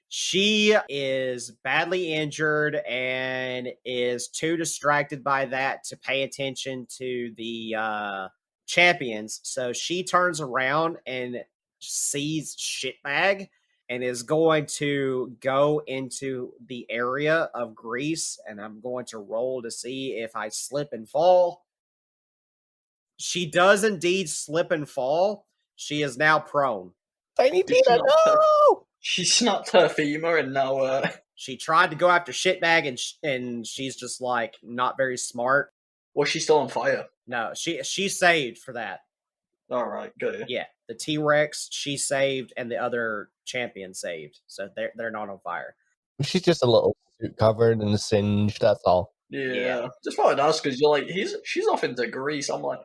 [SPEAKER 1] she is badly injured and is too distracted by that to pay attention to the champions. So she turns around and sees shitbag and is going to go into the area of grease, and I'm going to roll to see if I slip and fall. She does indeed slip and fall. She is now prone.
[SPEAKER 3] Tiny Tina, no!
[SPEAKER 4] She snapped her femur and now
[SPEAKER 1] She tried to go after shitbag and she's just like not very smart.
[SPEAKER 4] Was she still on fire?
[SPEAKER 1] No, she saved for that.
[SPEAKER 4] All right, good.
[SPEAKER 1] Yeah, the T-Rex she saved and the other champion saved, so they're not on fire.
[SPEAKER 3] She's just a little suit covered and singed. That's all.
[SPEAKER 4] Yeah. Just thought I'd ask because you're like she's off into Greece. I'm like,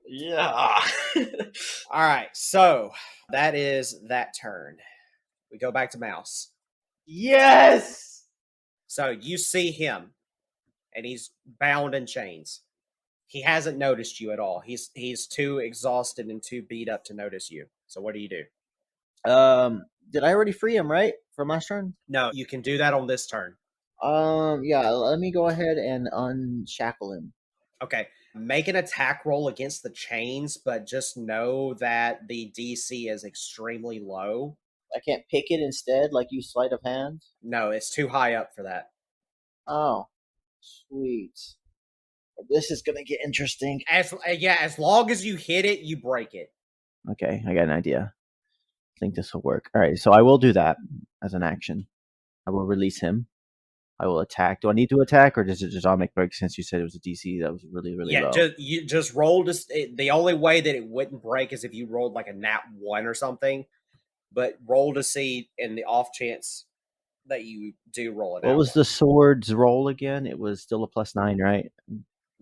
[SPEAKER 4] yeah.
[SPEAKER 1] All right, so that is that turn. We go back to Mouse.
[SPEAKER 2] Yes.
[SPEAKER 1] So you see him, and he's bound in chains. He hasn't noticed you at all. He's too exhausted and too beat up to notice you. So what do you do?
[SPEAKER 2] Did I already free him, right? For my turn?
[SPEAKER 1] No, you can do that on this turn.
[SPEAKER 2] Yeah, let me go ahead and unshackle him.
[SPEAKER 1] Okay. Make an attack roll against the chains, but just know that the DC is extremely low.
[SPEAKER 2] I can't pick it instead, like you sleight of hand?
[SPEAKER 1] No, it's too high up for that.
[SPEAKER 2] Oh, sweet. This is gonna get interesting.
[SPEAKER 1] As long as you hit it, you break it.
[SPEAKER 2] Okay, I got an idea. I think this will work. All right, so I will do that as an action. I will release him. I will attack. Do I need to attack, or does it just automatic break since you said it was a DC that was really, really low?
[SPEAKER 1] Yeah, you just roll. The only way that it wouldn't break is if you rolled like a nat 1 or something. But roll to see in the off chance that you do roll it out.
[SPEAKER 2] What was the sword's roll again? It was still a +9, right?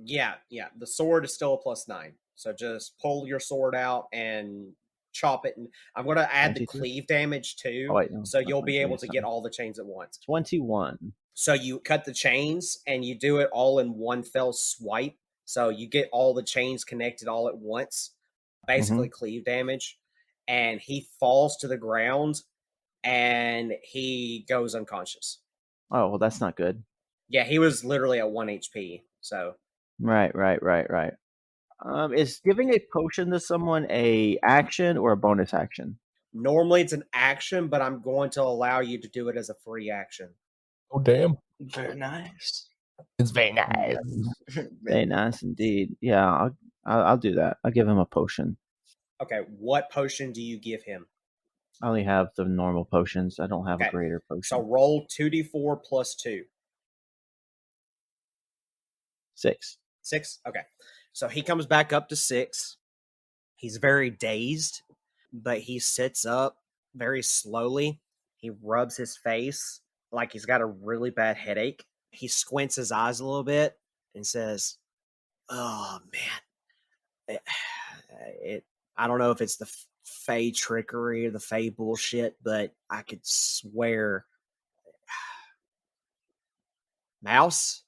[SPEAKER 1] Yeah. The sword is still a +9. So just pull your sword out and chop it. And I'm going to add
[SPEAKER 2] 22?
[SPEAKER 1] the cleave damage too.
[SPEAKER 2] Oh, wait, no,
[SPEAKER 1] so you'll be able to
[SPEAKER 2] sorry.
[SPEAKER 1] get all the chains at once.
[SPEAKER 2] 21.
[SPEAKER 1] So you cut the chains and you do it all in one fell swipe. So you get all the chains connected all at once. Basically cleave damage. And he falls to the ground and he goes unconscious.
[SPEAKER 2] Oh, well, that's not good.
[SPEAKER 1] Yeah, he was literally at 1 HP. So
[SPEAKER 2] Right. Is giving a potion to someone a action or a bonus action?
[SPEAKER 1] Normally it's an action, but I'm going to allow you to do it as a free action.
[SPEAKER 3] Oh, damn.
[SPEAKER 4] Very nice.
[SPEAKER 3] It's very nice.
[SPEAKER 2] Very nice indeed. Yeah, I'll do that. I'll give him a potion.
[SPEAKER 1] Okay, what potion do you give him?
[SPEAKER 2] I only have the normal potions. I don't have a greater potion.
[SPEAKER 1] So roll 2d4 plus 2.
[SPEAKER 2] 6.
[SPEAKER 1] 6? Okay. So he comes back up to 6. He's very dazed, but he sits up very slowly. He rubs his face like he's got a really bad headache. He squints his eyes a little bit and says, "Oh, man. I don't know if it's the Fae trickery or the Fae bullshit, but I could swear. Mouse?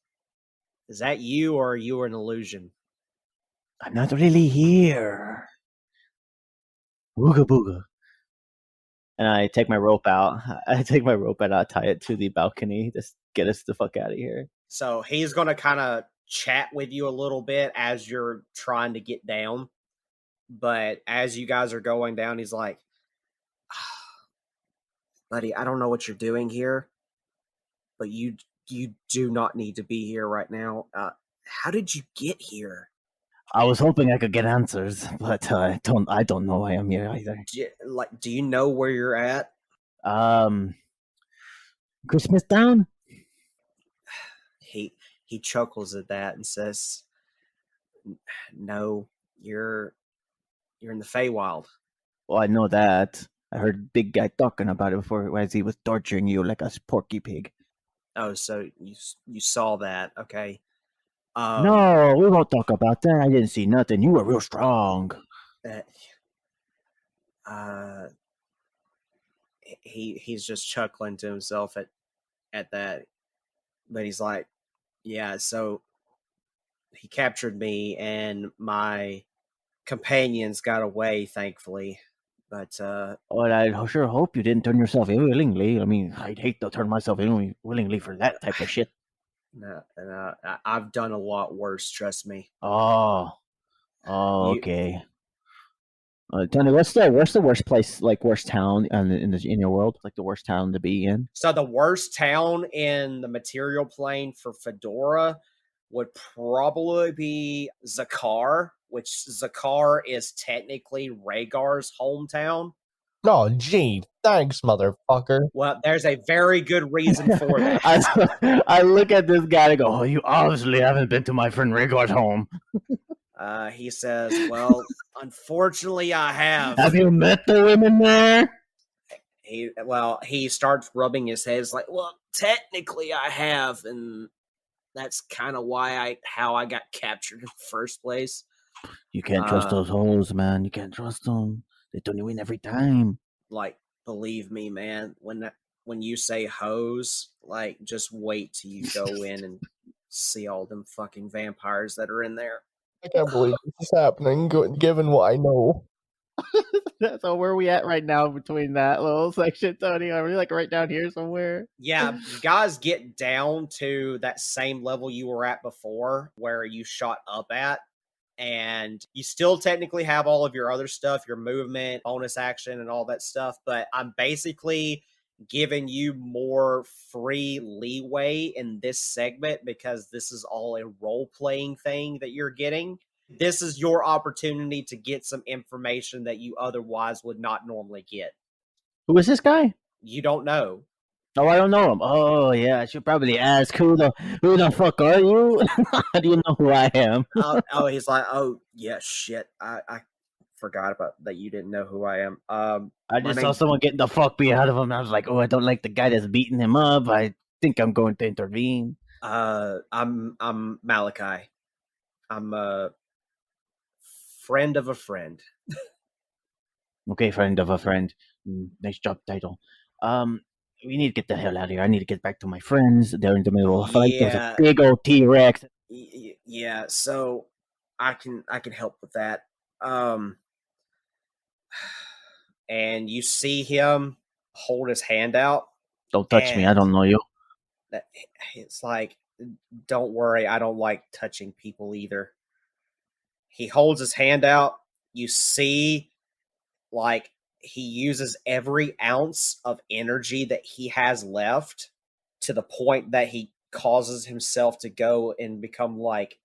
[SPEAKER 1] Is that you, or are you an illusion?"
[SPEAKER 2] I'm not really here. Booga booga. And I take my rope out. I tie it to the balcony. Just get us the fuck out of here.
[SPEAKER 1] So he's going to kind of chat with you a little bit as you're trying to get down. But as you guys are going down, he's like, buddy, I don't know what you're doing here, but you do not need to be here right now. How did you get here?
[SPEAKER 2] I was hoping I could get answers, but I don't know why I'm here either.
[SPEAKER 1] Do you know where you're at?
[SPEAKER 2] Christmas Town?
[SPEAKER 1] He chuckles at that and says, "No, you're in the Feywild."
[SPEAKER 2] Well, I know that. I heard big guy talking about it before as he was torturing you like a porky pig.
[SPEAKER 1] Oh, so you saw that? Okay.
[SPEAKER 2] No, we won't talk about that. I didn't see nothing. You were real strong.
[SPEAKER 1] He's just chuckling to himself at that, but he's like, yeah. So he captured me, and my companions got away, thankfully. But
[SPEAKER 2] well, I sure hope you didn't turn yourself in willingly. I mean, I'd hate to turn myself in willingly for that type of shit.
[SPEAKER 1] No, I've done a lot worse. Trust me.
[SPEAKER 2] Oh, okay. Tell me, what's the worst place, like worst town in your world? Like the worst town to be in?
[SPEAKER 1] So the worst town in the material plane for Fedora would probably be Zakar, which Zakar is technically Rhaegar's hometown.
[SPEAKER 3] No, gee, thanks, motherfucker.
[SPEAKER 1] Well, there's a very good reason for that.
[SPEAKER 2] I look at this guy and go, "Oh, you obviously haven't been to my friend Rhaegar's home."
[SPEAKER 1] He says, "Well, unfortunately, I have."
[SPEAKER 2] Have you met the women there?
[SPEAKER 1] He starts rubbing his head. It's like, well, technically, I have, and that's kind of how I got captured in the first place.
[SPEAKER 2] You can't trust those hoes, man. You can't trust them. They turn you in every time.
[SPEAKER 1] Like, believe me, man. When you say hoes, like, just wait till you go in and see all them fucking vampires that are in there.
[SPEAKER 3] I can't believe this is happening, given what I know.
[SPEAKER 2] So where are we at right now between that little section, Tony? Are we like right down here somewhere?
[SPEAKER 1] Yeah, you guys get down to that same level you were at before, where you shot up at, and you still technically have all of your other stuff, your movement, bonus action, and all that stuff, but I'm basically giving you more free leeway in this segment because this is all a role-playing thing that you're getting. This is your opportunity to get some information that you otherwise would not normally get.
[SPEAKER 2] Who is this guy?
[SPEAKER 1] You don't know.
[SPEAKER 2] Oh, I don't know him. Oh, yeah, I should probably ask who the fuck are you? How do you know who I am?
[SPEAKER 1] He's like, oh yeah, shit. I forgot about that. You didn't know who I am.
[SPEAKER 2] I just saw someone getting the fuck beat out of him. I was like, oh, I don't like the guy that's beating him up. I think I'm going to intervene.
[SPEAKER 1] I'm Malachi. I'm a friend of a friend.
[SPEAKER 2] Okay, friend of a friend. Nice job title. We need to get the hell out of here. I need to get back to my friends. They're in the middle of a fight. There's a big old T-Rex.
[SPEAKER 1] Yeah, so I can help with that. And you see him hold his hand out.
[SPEAKER 2] Don't touch me. I don't know you.
[SPEAKER 1] It's like, don't worry. I don't like touching people either. He holds his hand out. You see, like, he uses every ounce of energy that he has left to the point that he causes himself to go and become like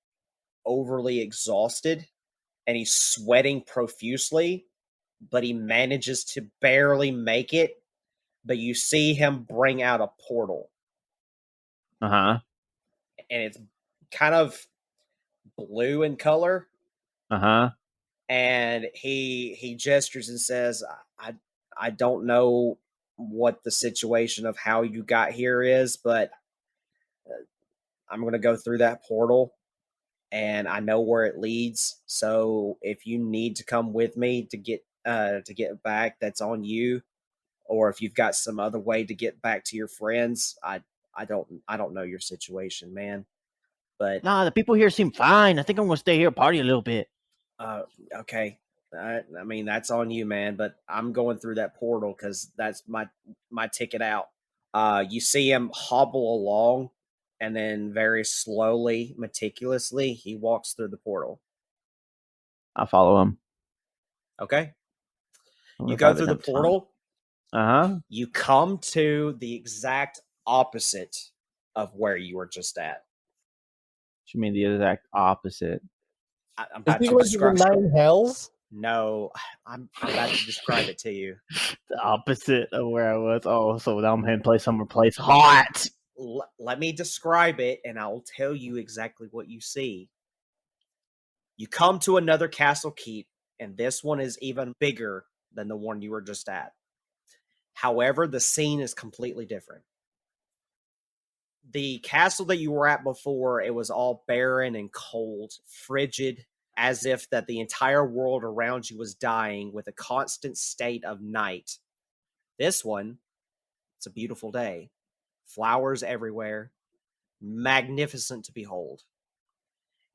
[SPEAKER 1] overly exhausted, and he's sweating profusely, but he manages to barely make it. But you see him bring out a portal.
[SPEAKER 2] Uh-huh.
[SPEAKER 1] And it's kind of blue in color.
[SPEAKER 2] Uh-huh.
[SPEAKER 1] And he gestures and says, I don't know what the situation of how you got here is, but I'm going to go through that portal and I know where it leads. So if you need to come with me to get back, that's on you. Or if you've got some other way to get back to your friends, I don't know your situation, man. But
[SPEAKER 2] nah, the people here seem fine. I think I'm gonna stay here, party a little bit.
[SPEAKER 1] Okay. I mean, that's on you, man. But I'm going through that portal because that's my ticket out. You see him hobble along, and then very slowly, meticulously, he walks through the portal.
[SPEAKER 2] I'll follow him.
[SPEAKER 1] Okay. You go through the portal, You come to the exact opposite of where you were just at.
[SPEAKER 2] What you mean the exact opposite?
[SPEAKER 1] I'm
[SPEAKER 3] Is
[SPEAKER 1] about
[SPEAKER 3] he
[SPEAKER 1] to
[SPEAKER 3] going to the
[SPEAKER 1] describe.
[SPEAKER 3] 9 hells?
[SPEAKER 1] No, I'm about to describe it to you.
[SPEAKER 2] The opposite of where I was. Oh, so now I'm heading place hot.
[SPEAKER 1] Let me describe it, and I'll tell you exactly what you see. You come to another castle keep, and this one is even bigger than the one you were just at. However, the scene is completely different. The castle that you were at before, it was all barren and cold, frigid, as if that the entire world around you was dying with a constant state of night. This one, it's a beautiful day. Flowers everywhere, magnificent to behold.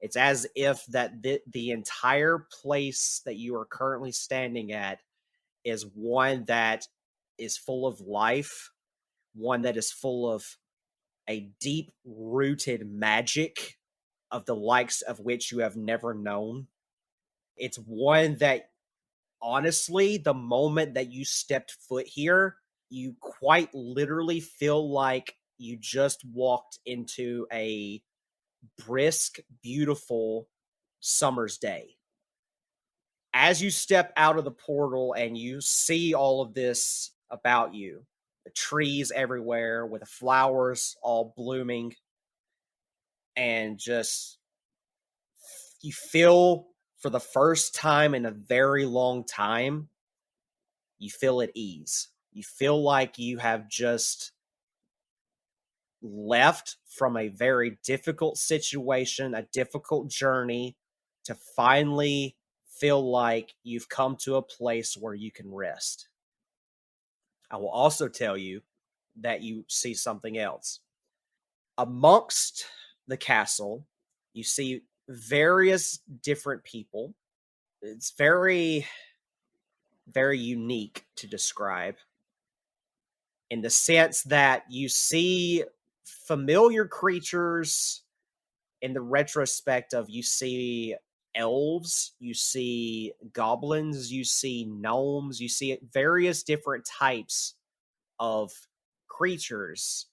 [SPEAKER 1] It's as if that the entire place that you are currently standing at is one that is full of life, one that is full of a deep-rooted magic of the likes of which you have never known. It's one that, honestly, the moment that you stepped foot here, you quite literally feel like you just walked into a brisk, beautiful summer's day. As you step out of the portal and you see all of this about you, the trees everywhere with the flowers all blooming, and just you feel for the first time in a very long time, you feel at ease. You feel like you have just left from a very difficult situation, a difficult journey, to finally feel like you've come to a place where you can rest. I will also tell you that you see something else. Amongst the castle, you see various different people. It's very, very unique to describe in the sense that you see familiar creatures in the retrospect of you see elves, you see goblins, you see gnomes, you see various different types of creatures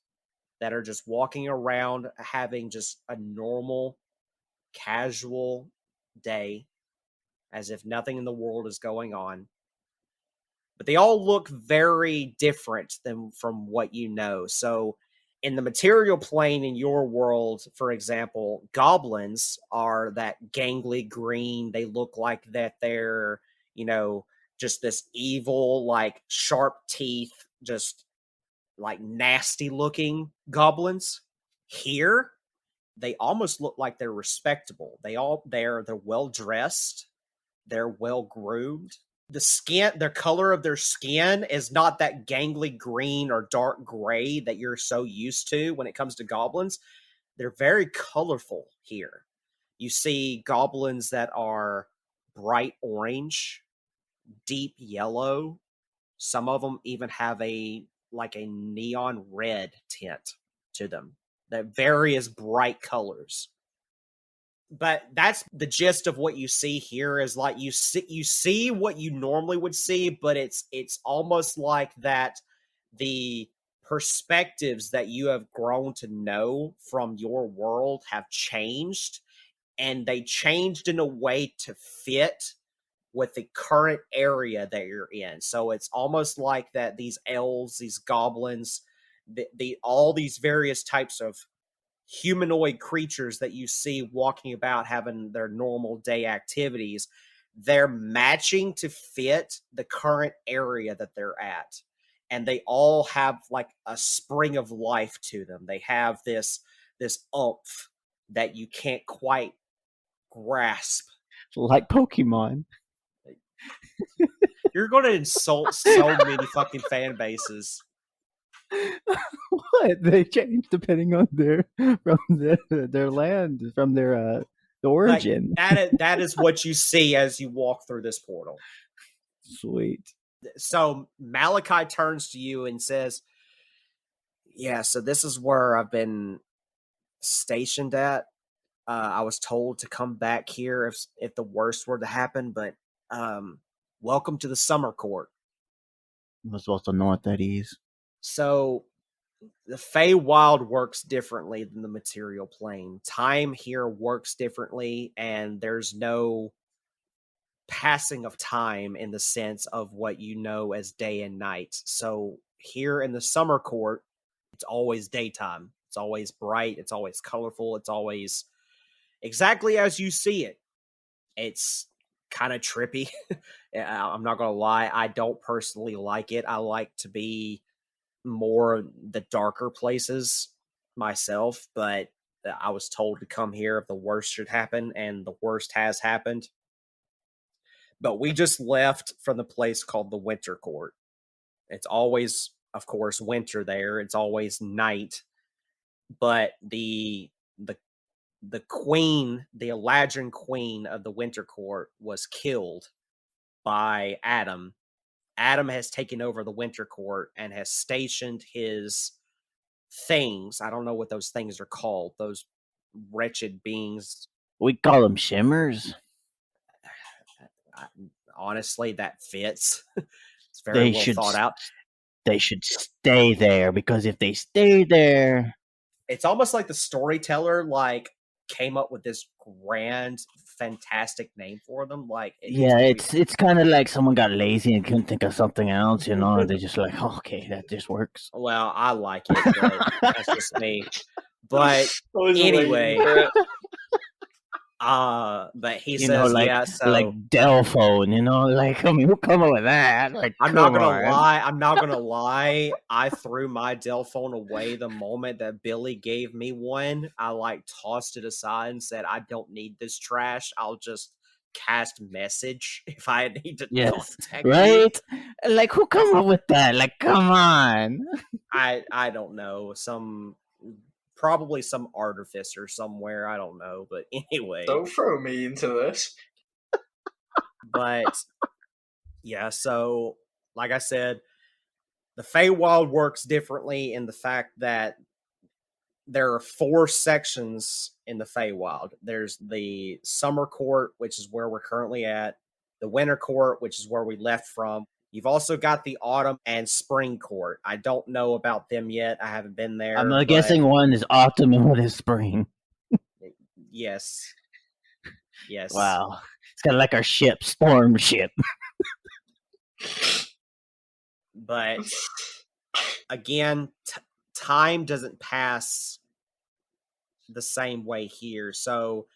[SPEAKER 1] that are just walking around having just a normal, casual day as if nothing in the world is going on. But they all look very different than from what you know. So in the material plane in your world, for example, goblins are that gangly green. They look like that they're, just this evil, like sharp teeth, just like nasty looking goblins. Here, they almost look like they're respectable. They're well dressed, they're well groomed. The color of their skin is not that gangly green or dark gray that you're so used to when it comes to goblins. They're very colorful here. You see goblins that are bright orange, deep yellow. Some of them even have a neon red tint to them. That various bright colors. But that's the gist of what you see here is like you see what you normally would see, but it's almost like that the perspectives that you have grown to know from your world have changed, and they changed in a way to fit with the current area that you're in. So it's almost like that these elves, these goblins, all these various types of humanoid creatures that you see walking about having their normal day activities, they're matching to fit the current area that they're at. And they all have like a spring of life to them. They have this oomph that you can't quite grasp.
[SPEAKER 2] Like Pokemon.
[SPEAKER 1] You're going to insult so many fucking fan bases.
[SPEAKER 2] What? They change depending on their land, from their the origin.
[SPEAKER 1] Like, that is what you see as you walk through this portal.
[SPEAKER 2] Sweet.
[SPEAKER 1] So Malachi turns to you and says, "Yeah, so this is where I've been stationed at. I was told to come back here if the worst were to happen, but welcome to the summer court."
[SPEAKER 2] I'm supposed to know what that is.
[SPEAKER 1] So the Feywild works differently than the material plane. Time here works differently, and there's no passing of time in the sense of what you know as day and night. So here in the summer court, it's always daytime. It's always bright. It's always colorful. It's always exactly as you see it. It's kind of trippy. I'm not going to lie. I don't personally like it. I like to be more the darker places myself, but I was told to come here if the worst should happen, and the worst has happened. But we just left from the place called the Winter Court. It's always, of course, winter there. It's always night. But the queen, the Eladrin queen of the Winter Court, was killed by Adam. Adam has taken over the Winter Court and has stationed his things. I don't know what those things are called. Those wretched beings.
[SPEAKER 2] We call them shimmers.
[SPEAKER 1] Honestly, that fits. It's very well thought out.
[SPEAKER 2] They should stay there, because if they stay there,
[SPEAKER 1] it's almost like the storyteller came up with this grand, fantastic name for them.
[SPEAKER 2] It's kind of like someone got lazy and couldn't think of something else, and they're just like, oh, okay, that just works.
[SPEAKER 1] Well, I like it, but that's just me. But anyway, but he says,
[SPEAKER 2] like Delphone, who come up with that?
[SPEAKER 1] I'm not gonna lie. I threw my Delphone away the moment that Billy gave me one. I tossed it aside and said, I don't need this trash. I'll just cast message if I need to contact
[SPEAKER 2] you. Who come up with that? Come on.
[SPEAKER 1] I don't know. Probably some artificer somewhere. I don't know. But anyway.
[SPEAKER 4] Don't throw me into this.
[SPEAKER 1] But yeah, so like I said, the Feywild works differently in the fact that there are 4 sections in the Feywild. There's the Summer Court, which is where we're currently at, the Winter Court, which is where we left from. You've also got the Autumn and Spring Court. I don't know about them yet. I haven't been there.
[SPEAKER 2] I'm guessing one is Autumn and one is Spring.
[SPEAKER 1] Yes.
[SPEAKER 2] Wow. It's kind of like our ship, Storm Ship.
[SPEAKER 1] But again, time doesn't pass the same way here. So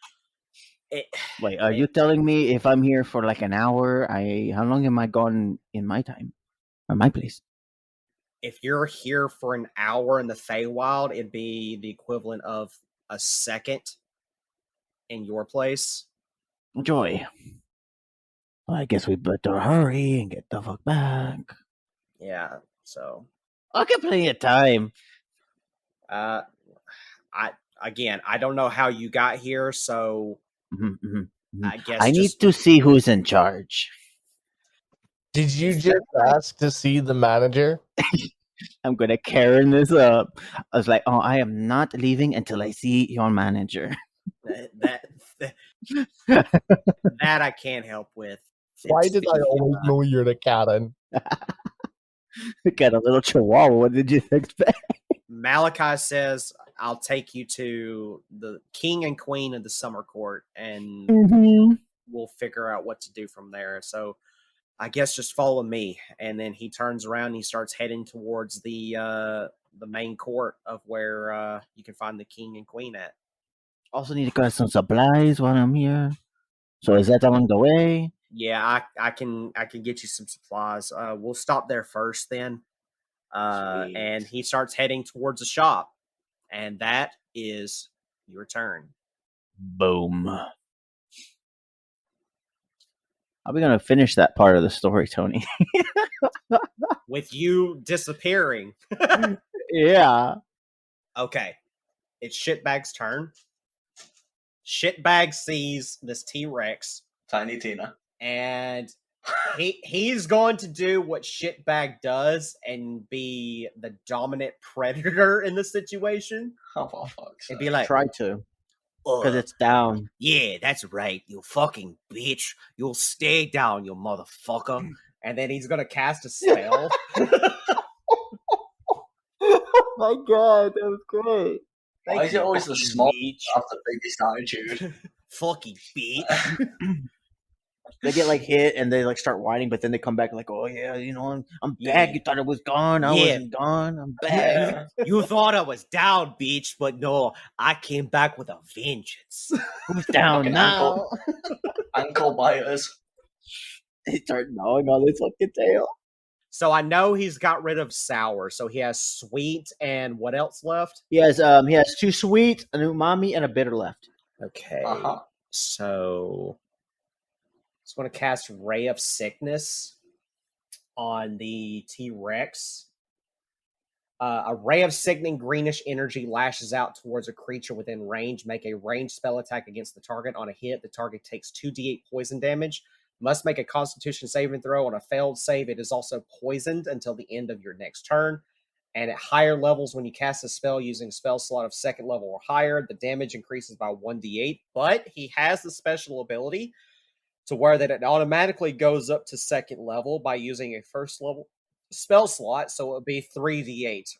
[SPEAKER 2] wait, are you telling me if I'm here for an hour, how long am I gone in my time or my place?
[SPEAKER 1] If you're here for an hour in the Feywild, it'd be the equivalent of a second in your place.
[SPEAKER 2] Joy. Well, I guess we better hurry and get the fuck back.
[SPEAKER 1] Yeah, so
[SPEAKER 2] I'll get plenty of time.
[SPEAKER 1] I don't know how you got here, so I guess
[SPEAKER 2] I need to see who's in charge.
[SPEAKER 3] Did you just ask to see the manager?
[SPEAKER 2] I'm gonna Karen this up. I was like, oh, I am not leaving until I see your manager.
[SPEAKER 1] That I can't help with.
[SPEAKER 3] Why did I always know you're the Karen?
[SPEAKER 2] Got a little chihuahua. What did you expect?
[SPEAKER 1] Malachi says, I'll take you to the king and queen of the Summer Court, and we'll figure out what to do from there. So I guess just follow me. And then he turns around and he starts heading towards the main court of where you can find the king and queen at.
[SPEAKER 2] Also need to get some supplies while I'm here. So is that along the way?
[SPEAKER 1] Yeah, I can get you some supplies. We'll stop there first then. And he starts heading towards the shop. And that is your turn.
[SPEAKER 2] Boom. Are we going to finish that part of the story, Tony?
[SPEAKER 1] With you disappearing.
[SPEAKER 2] Yeah.
[SPEAKER 1] Okay. It's Shitbag's turn. Shitbag sees this T-Rex.
[SPEAKER 4] Tiny Tina.
[SPEAKER 1] And he's going to do what Shitbag does and be the dominant predator in the situation.
[SPEAKER 4] Oh, for fuck's sake.
[SPEAKER 1] It'd be like,
[SPEAKER 2] try to. Because it's down.
[SPEAKER 1] Yeah, that's right. You fucking bitch. You'll stay down, you motherfucker. and then he's gonna cast a spell.
[SPEAKER 2] Oh my god, that was great.
[SPEAKER 4] Why is it always the
[SPEAKER 1] fucking
[SPEAKER 4] small
[SPEAKER 1] bitch.
[SPEAKER 4] have the biggest attitude?
[SPEAKER 1] Fucking bitch.
[SPEAKER 2] They get like hit and they like start whining, but then they come back like, "Oh yeah, you know, I'm
[SPEAKER 1] Yeah.
[SPEAKER 2] back. You thought it was gone. I
[SPEAKER 1] Yeah.
[SPEAKER 2] wasn't gone. I'm back."
[SPEAKER 4] Yeah.
[SPEAKER 1] You thought I was down, bitch, but no, I came back with a vengeance.
[SPEAKER 2] Who's down
[SPEAKER 4] Fucking
[SPEAKER 2] now?
[SPEAKER 4] Ankle biters.
[SPEAKER 2] They start gnawing on his fucking tail.
[SPEAKER 1] So I know he's got rid of sour, so he has sweet and what else left?
[SPEAKER 2] He has 2 sweet, an umami, and a bitter left.
[SPEAKER 1] Okay.
[SPEAKER 4] Uh-huh.
[SPEAKER 1] So it's going to cast Ray of Sickness on the T-Rex. A ray of sickening greenish energy lashes out towards a creature within range. Make a ranged spell attack against the target. On a hit, the target takes 2d8 poison damage. Must make a Constitution saving throw. On a failed save, it is also poisoned until the end of your next turn. And at higher levels, when you cast a spell using a spell slot of 2nd level or higher, the damage increases by 1d8. But he has the special ability to where that it automatically goes up to 2nd level by using a 1st level spell slot, so it would be 3d8.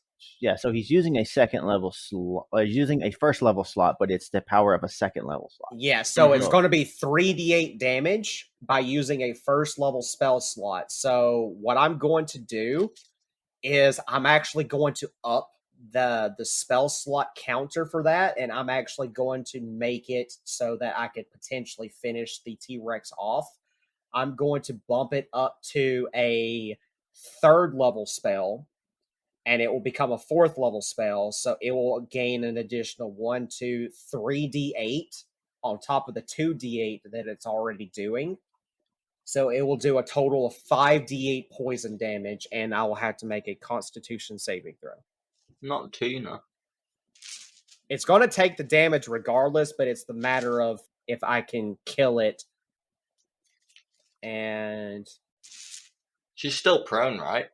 [SPEAKER 2] Yeah, so he's using a 2nd level slot. He's using a 1st level slot, but it's the power of a 2nd level slot.
[SPEAKER 1] Yeah, so it's going to be 3d8 damage by using a 1st level spell slot. So what I'm going to do is I'm actually going to up the spell slot counter for that, and I'm actually going to make it so that I could potentially finish the T-Rex off. I'm going to bump it up to a 3rd level spell, and it will become a 4th level spell. So it will gain an additional 1, 2, 3d8 on top of the 2d8 that it's already doing. So it will do a total of 5d8 poison damage, and I will have to make a Constitution saving throw.
[SPEAKER 4] Not Tina.
[SPEAKER 1] It's going to take the damage regardless, but it's the matter of if I can kill it. And
[SPEAKER 4] She's still prone, right?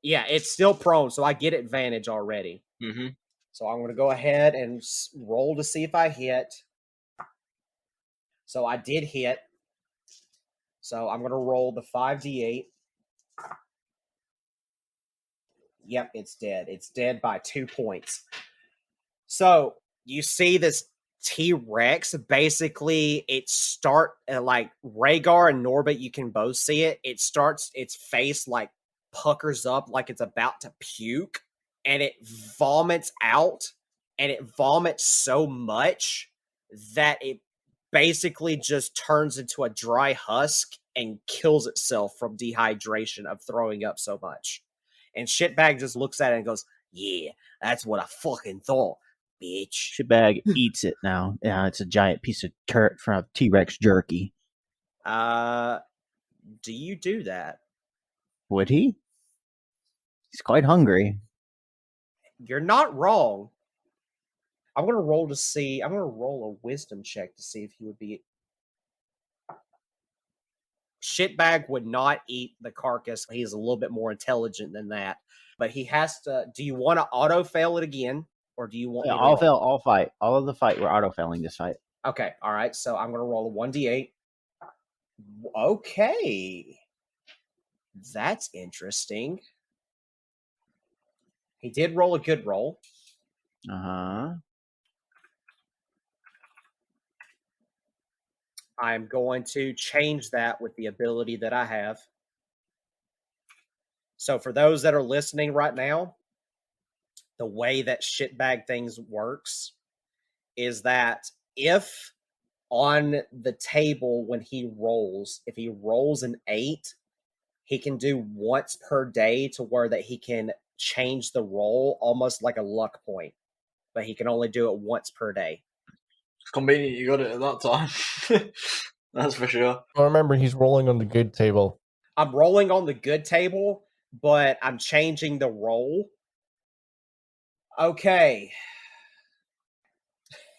[SPEAKER 1] yeah, it's still prone, so I get advantage already.
[SPEAKER 4] Mm-hmm.
[SPEAKER 1] So I'm going to go ahead and roll to see if I hit. So I did hit. So I'm going to roll the 5d8. Yep, it's dead. It's dead by 2 points. So you see this T-Rex, basically it start like Rhaegar and Norbit, you can both see it. It starts, its face like puckers up like it's about to puke, and it vomits out, and it vomits so much that it basically just turns into a dry husk and kills itself from dehydration of throwing up so much. And Shitbag just looks at it and goes, "Yeah, that's what I fucking thought, bitch."
[SPEAKER 2] Shitbag eats it now. Yeah, it's a giant piece of from T-Rex jerky.
[SPEAKER 1] Do you do that?
[SPEAKER 2] Would he? He's quite hungry.
[SPEAKER 1] You're not wrong. I'm gonna roll to see. I'm gonna roll a wisdom check to see if he would be. Shitbag would not eat the carcass. He's a little bit more intelligent than that, but he has to. Do you want to auto fail it again, or do you want?
[SPEAKER 2] Yeah,
[SPEAKER 1] me to roll?
[SPEAKER 2] fail, all fight. All of the fight, we're auto failing this fight.
[SPEAKER 1] Okay, all right. So I'm gonna roll a 1d8. Okay, that's interesting. He did roll a good roll.
[SPEAKER 2] Uh-huh.
[SPEAKER 1] I'm going to change that with the ability that I have. So for those that are listening right now, the way that Shitbag things works is that if on the table when he rolls, if he rolls an 8, he can do once per day to where that he can change the roll almost like a luck point, but he can only do it once per day.
[SPEAKER 4] It's convenient you got it at that time. That's for sure.
[SPEAKER 3] Well, remember, he's rolling on the good table.
[SPEAKER 1] I'm rolling on the good table, but I'm changing the roll. Okay.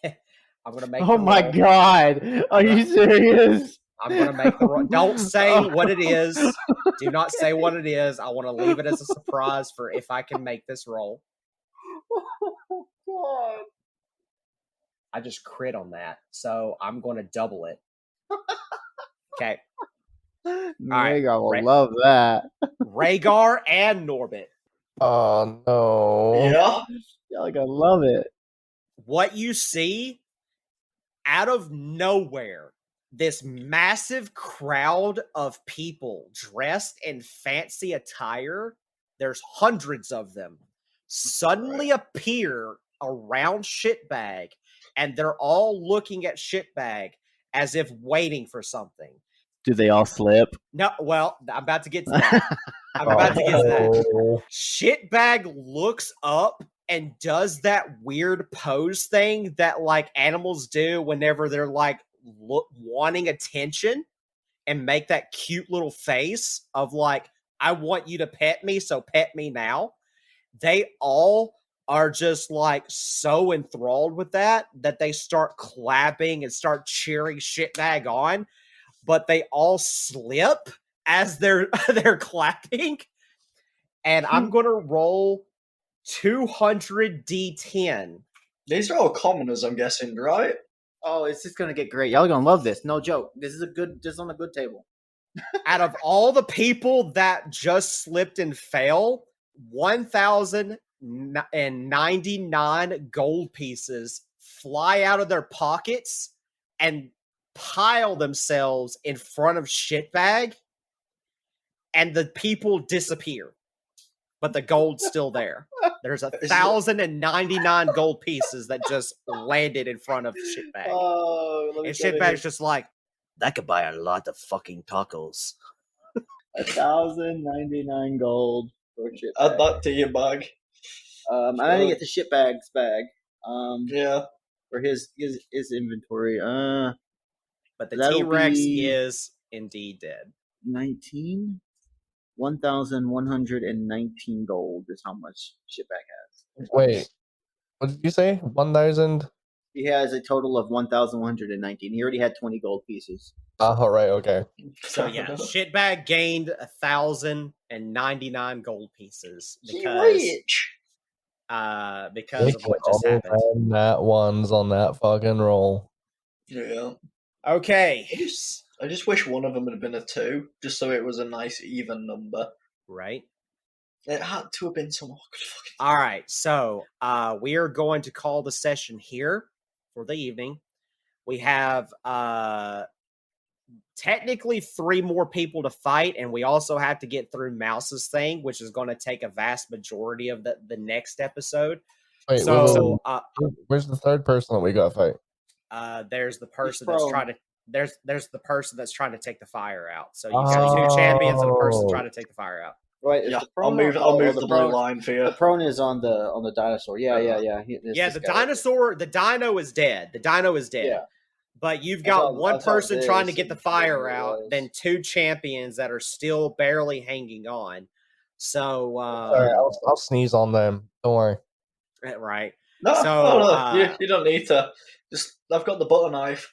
[SPEAKER 1] I'm going to make
[SPEAKER 2] Oh my god. Are you serious?
[SPEAKER 1] I'm going to make the roll. Don't say what it is. Do not say what it is. I want to leave it as a surprise for if I can make this roll.
[SPEAKER 2] Oh god.
[SPEAKER 1] I just crit on that. So I'm going to double it. Okay. right,
[SPEAKER 2] Rhaegar will
[SPEAKER 1] Rha-
[SPEAKER 2] love that.
[SPEAKER 1] Rhaegar and Norbit.
[SPEAKER 3] Oh no.
[SPEAKER 4] Yeah.
[SPEAKER 2] Y'all gonna love it.
[SPEAKER 1] What you see out of nowhere, this massive crowd of people dressed in fancy attire, there's hundreds of them, suddenly appear around Shitbag, and they're all looking at Shitbag as if waiting for something.
[SPEAKER 2] Do they all slip?
[SPEAKER 1] No, well, I'm about to get to that. I'm about to get to that.
[SPEAKER 3] Oh.
[SPEAKER 1] Shitbag looks up and does that weird pose thing that like animals do whenever they're like wanting attention, and make that cute little face of like, I want you to pet me, so pet me now. They all are just like so enthralled with that they start clapping and start cheering Shitbag on, but they all slip as they're clapping. And I'm gonna roll 200 D10.
[SPEAKER 4] These are all commoners, I'm guessing, right?
[SPEAKER 2] Oh, it's just gonna get great. Y'all gonna love this. No joke. This is on a good table.
[SPEAKER 1] Out of all the people that just slipped and fell, 1,099 gold pieces fly out of their pockets and pile themselves in front of Shitbag, and the people disappear. But the gold's still there. There's 1,099 gold pieces that just landed in front of Shitbag.
[SPEAKER 2] Oh,
[SPEAKER 1] And Shitbag's just like, that could buy a lot of fucking tacos.
[SPEAKER 2] 1,099 gold for shit.
[SPEAKER 4] Add that to your bag.
[SPEAKER 2] I didn't get the shitbag's bag.
[SPEAKER 4] Yeah.
[SPEAKER 2] For his inventory.
[SPEAKER 1] But the
[SPEAKER 2] that'll
[SPEAKER 1] T-Rex
[SPEAKER 2] be
[SPEAKER 1] is indeed dead.
[SPEAKER 2] 19. 1,119 gold is how much shitbag has.
[SPEAKER 3] Wait, what did you say? 1,000?
[SPEAKER 2] He has a total of 1,119. He already had 20 gold pieces.
[SPEAKER 3] Oh, right, okay.
[SPEAKER 1] So yeah, Shitbag gained 1,099 gold pieces
[SPEAKER 4] He
[SPEAKER 1] because
[SPEAKER 4] rich.
[SPEAKER 1] because of what just happened.
[SPEAKER 3] That one's on that fucking roll.
[SPEAKER 4] Yeah.
[SPEAKER 1] Okay.
[SPEAKER 4] I just wish one of them had been a 2, just so it was a nice even number.
[SPEAKER 1] Right.
[SPEAKER 4] It had to have been some.
[SPEAKER 1] All right. So we are going to call the session here for the evening. We have technically 3 more people to fight, and we also have to get through Mouse's thing, which is going to take a vast majority of the next episode.
[SPEAKER 3] Wait,
[SPEAKER 1] so
[SPEAKER 3] where's the third person that we got to fight?
[SPEAKER 1] There's the person that's trying to there's the person that's trying to take the fire out. So you got 2 champions and a person trying to take the fire out.
[SPEAKER 2] Right.
[SPEAKER 4] Yeah, I'll move the blue line for you.
[SPEAKER 2] The prone is on the dinosaur. Yeah.
[SPEAKER 1] The dinosaur. The dino is dead.
[SPEAKER 2] Yeah.
[SPEAKER 1] But you've got one person trying to get the fire out, then 2 champions that are still barely hanging on. So
[SPEAKER 3] sorry, I'll sneeze on them. Don't worry.
[SPEAKER 1] Right.
[SPEAKER 4] No, you don't need to. Just I've got the butter knife.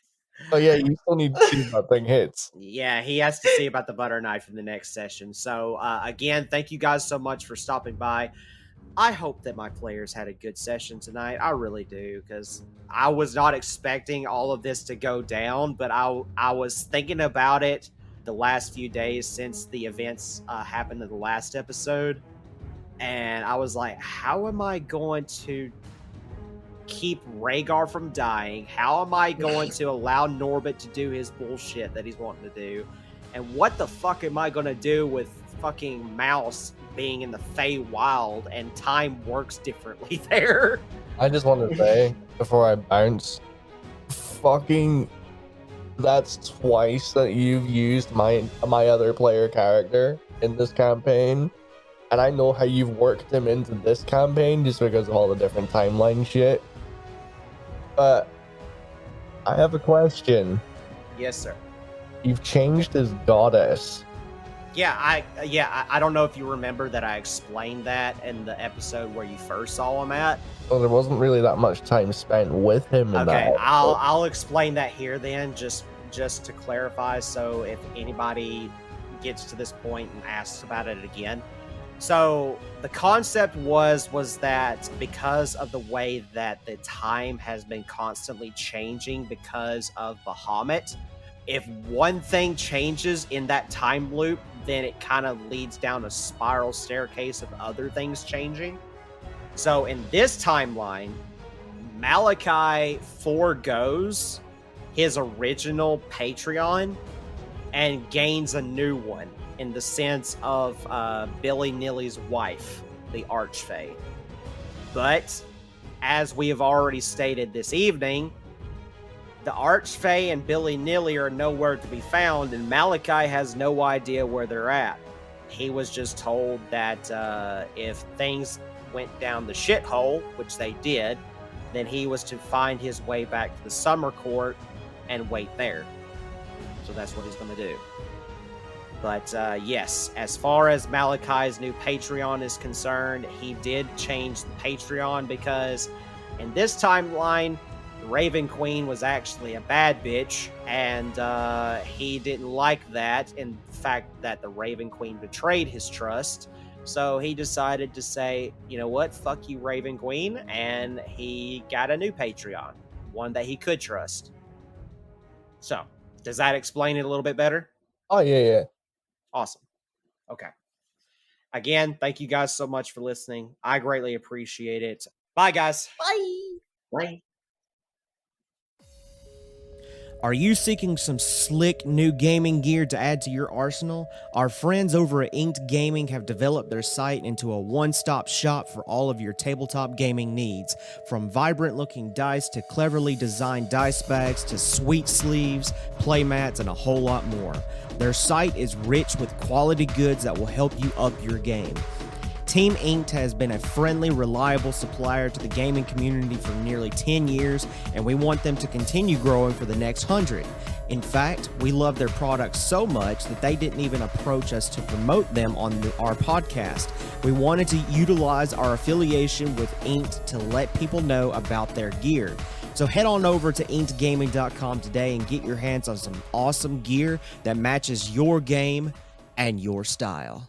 [SPEAKER 3] Oh yeah, you still need to see if that thing hits.
[SPEAKER 1] Yeah, he has to see about the butter knife in the next session. So again, thank you guys so much for stopping by. I hope that my players had a good session tonight. I really do, because I was not expecting all of this to go down, but I was thinking about it the last few days since the events happened in the last episode, and I was like, how am I going to keep Rhaegar from dying? How am I going to allow Norbit to do his bullshit that he's wanting to do? And what the fuck am I going to do with fucking Mouse being in the Feywild and time works differently there?
[SPEAKER 3] I just want to say, before I bounce, fucking, that's twice that you've used my other player character in this campaign. And I know how you've worked him into this campaign just because of all the different timeline shit. But I have a question.
[SPEAKER 1] Yes, sir.
[SPEAKER 3] You've changed his goddess.
[SPEAKER 1] Yeah, I don't know if you remember that I explained that in the episode where you first saw him at.
[SPEAKER 3] Well, there wasn't really that much time spent with him in that.
[SPEAKER 1] Okay, I'll explain that here then, just to clarify, so if anybody gets to this point and asks about it again. So the concept was that because of the way that the time has been constantly changing because of Bahamut, if one thing changes in that time loop, then it kind of leads down a spiral staircase of other things changing. So in this timeline, Malachi forgoes his original Patreon and gains a new one in the sense of Billy Nilly's wife, the Archfey. But as we have already stated this evening, the Archfey and Billy Nilly are nowhere to be found, and Malachi has no idea where they're at. He was just told that if things went down the shithole, which they did, then he was to find his way back to the Summer Court and wait there. So that's what he's going to do. But yes, as far as Malachi's new Patreon is concerned, he did change the Patreon because in this timeline, Raven Queen was actually a bad bitch, and he didn't like that, in fact that the Raven Queen betrayed his trust. So he decided to say, you know what, fuck you, Raven Queen, and he got a new Patreon, one that he could trust. So, does that explain it a little bit better?
[SPEAKER 3] Oh, yeah.
[SPEAKER 1] Awesome. Okay. Again, thank you guys so much for listening. I greatly appreciate it. Bye, guys.
[SPEAKER 4] Bye.
[SPEAKER 5] Right.
[SPEAKER 1] Are you seeking some slick new gaming gear to add to your arsenal? Our friends over at Inked Gaming have developed their site into a one-stop shop for all of your tabletop gaming needs. From vibrant-looking dice to cleverly designed dice bags to sweet sleeves, playmats, and a whole lot more. Their site is rich with quality goods that will help you up your game. Team Inked has been a friendly, reliable supplier to the gaming community for nearly 10 years, and we want them to continue growing for the next 100. In fact, we love their products so much that they didn't even approach us to promote them on our podcast. We wanted to utilize our affiliation with Inked to let people know about their gear. So head on over to inkedgaming.com today and get your hands on some awesome gear that matches your game and your style.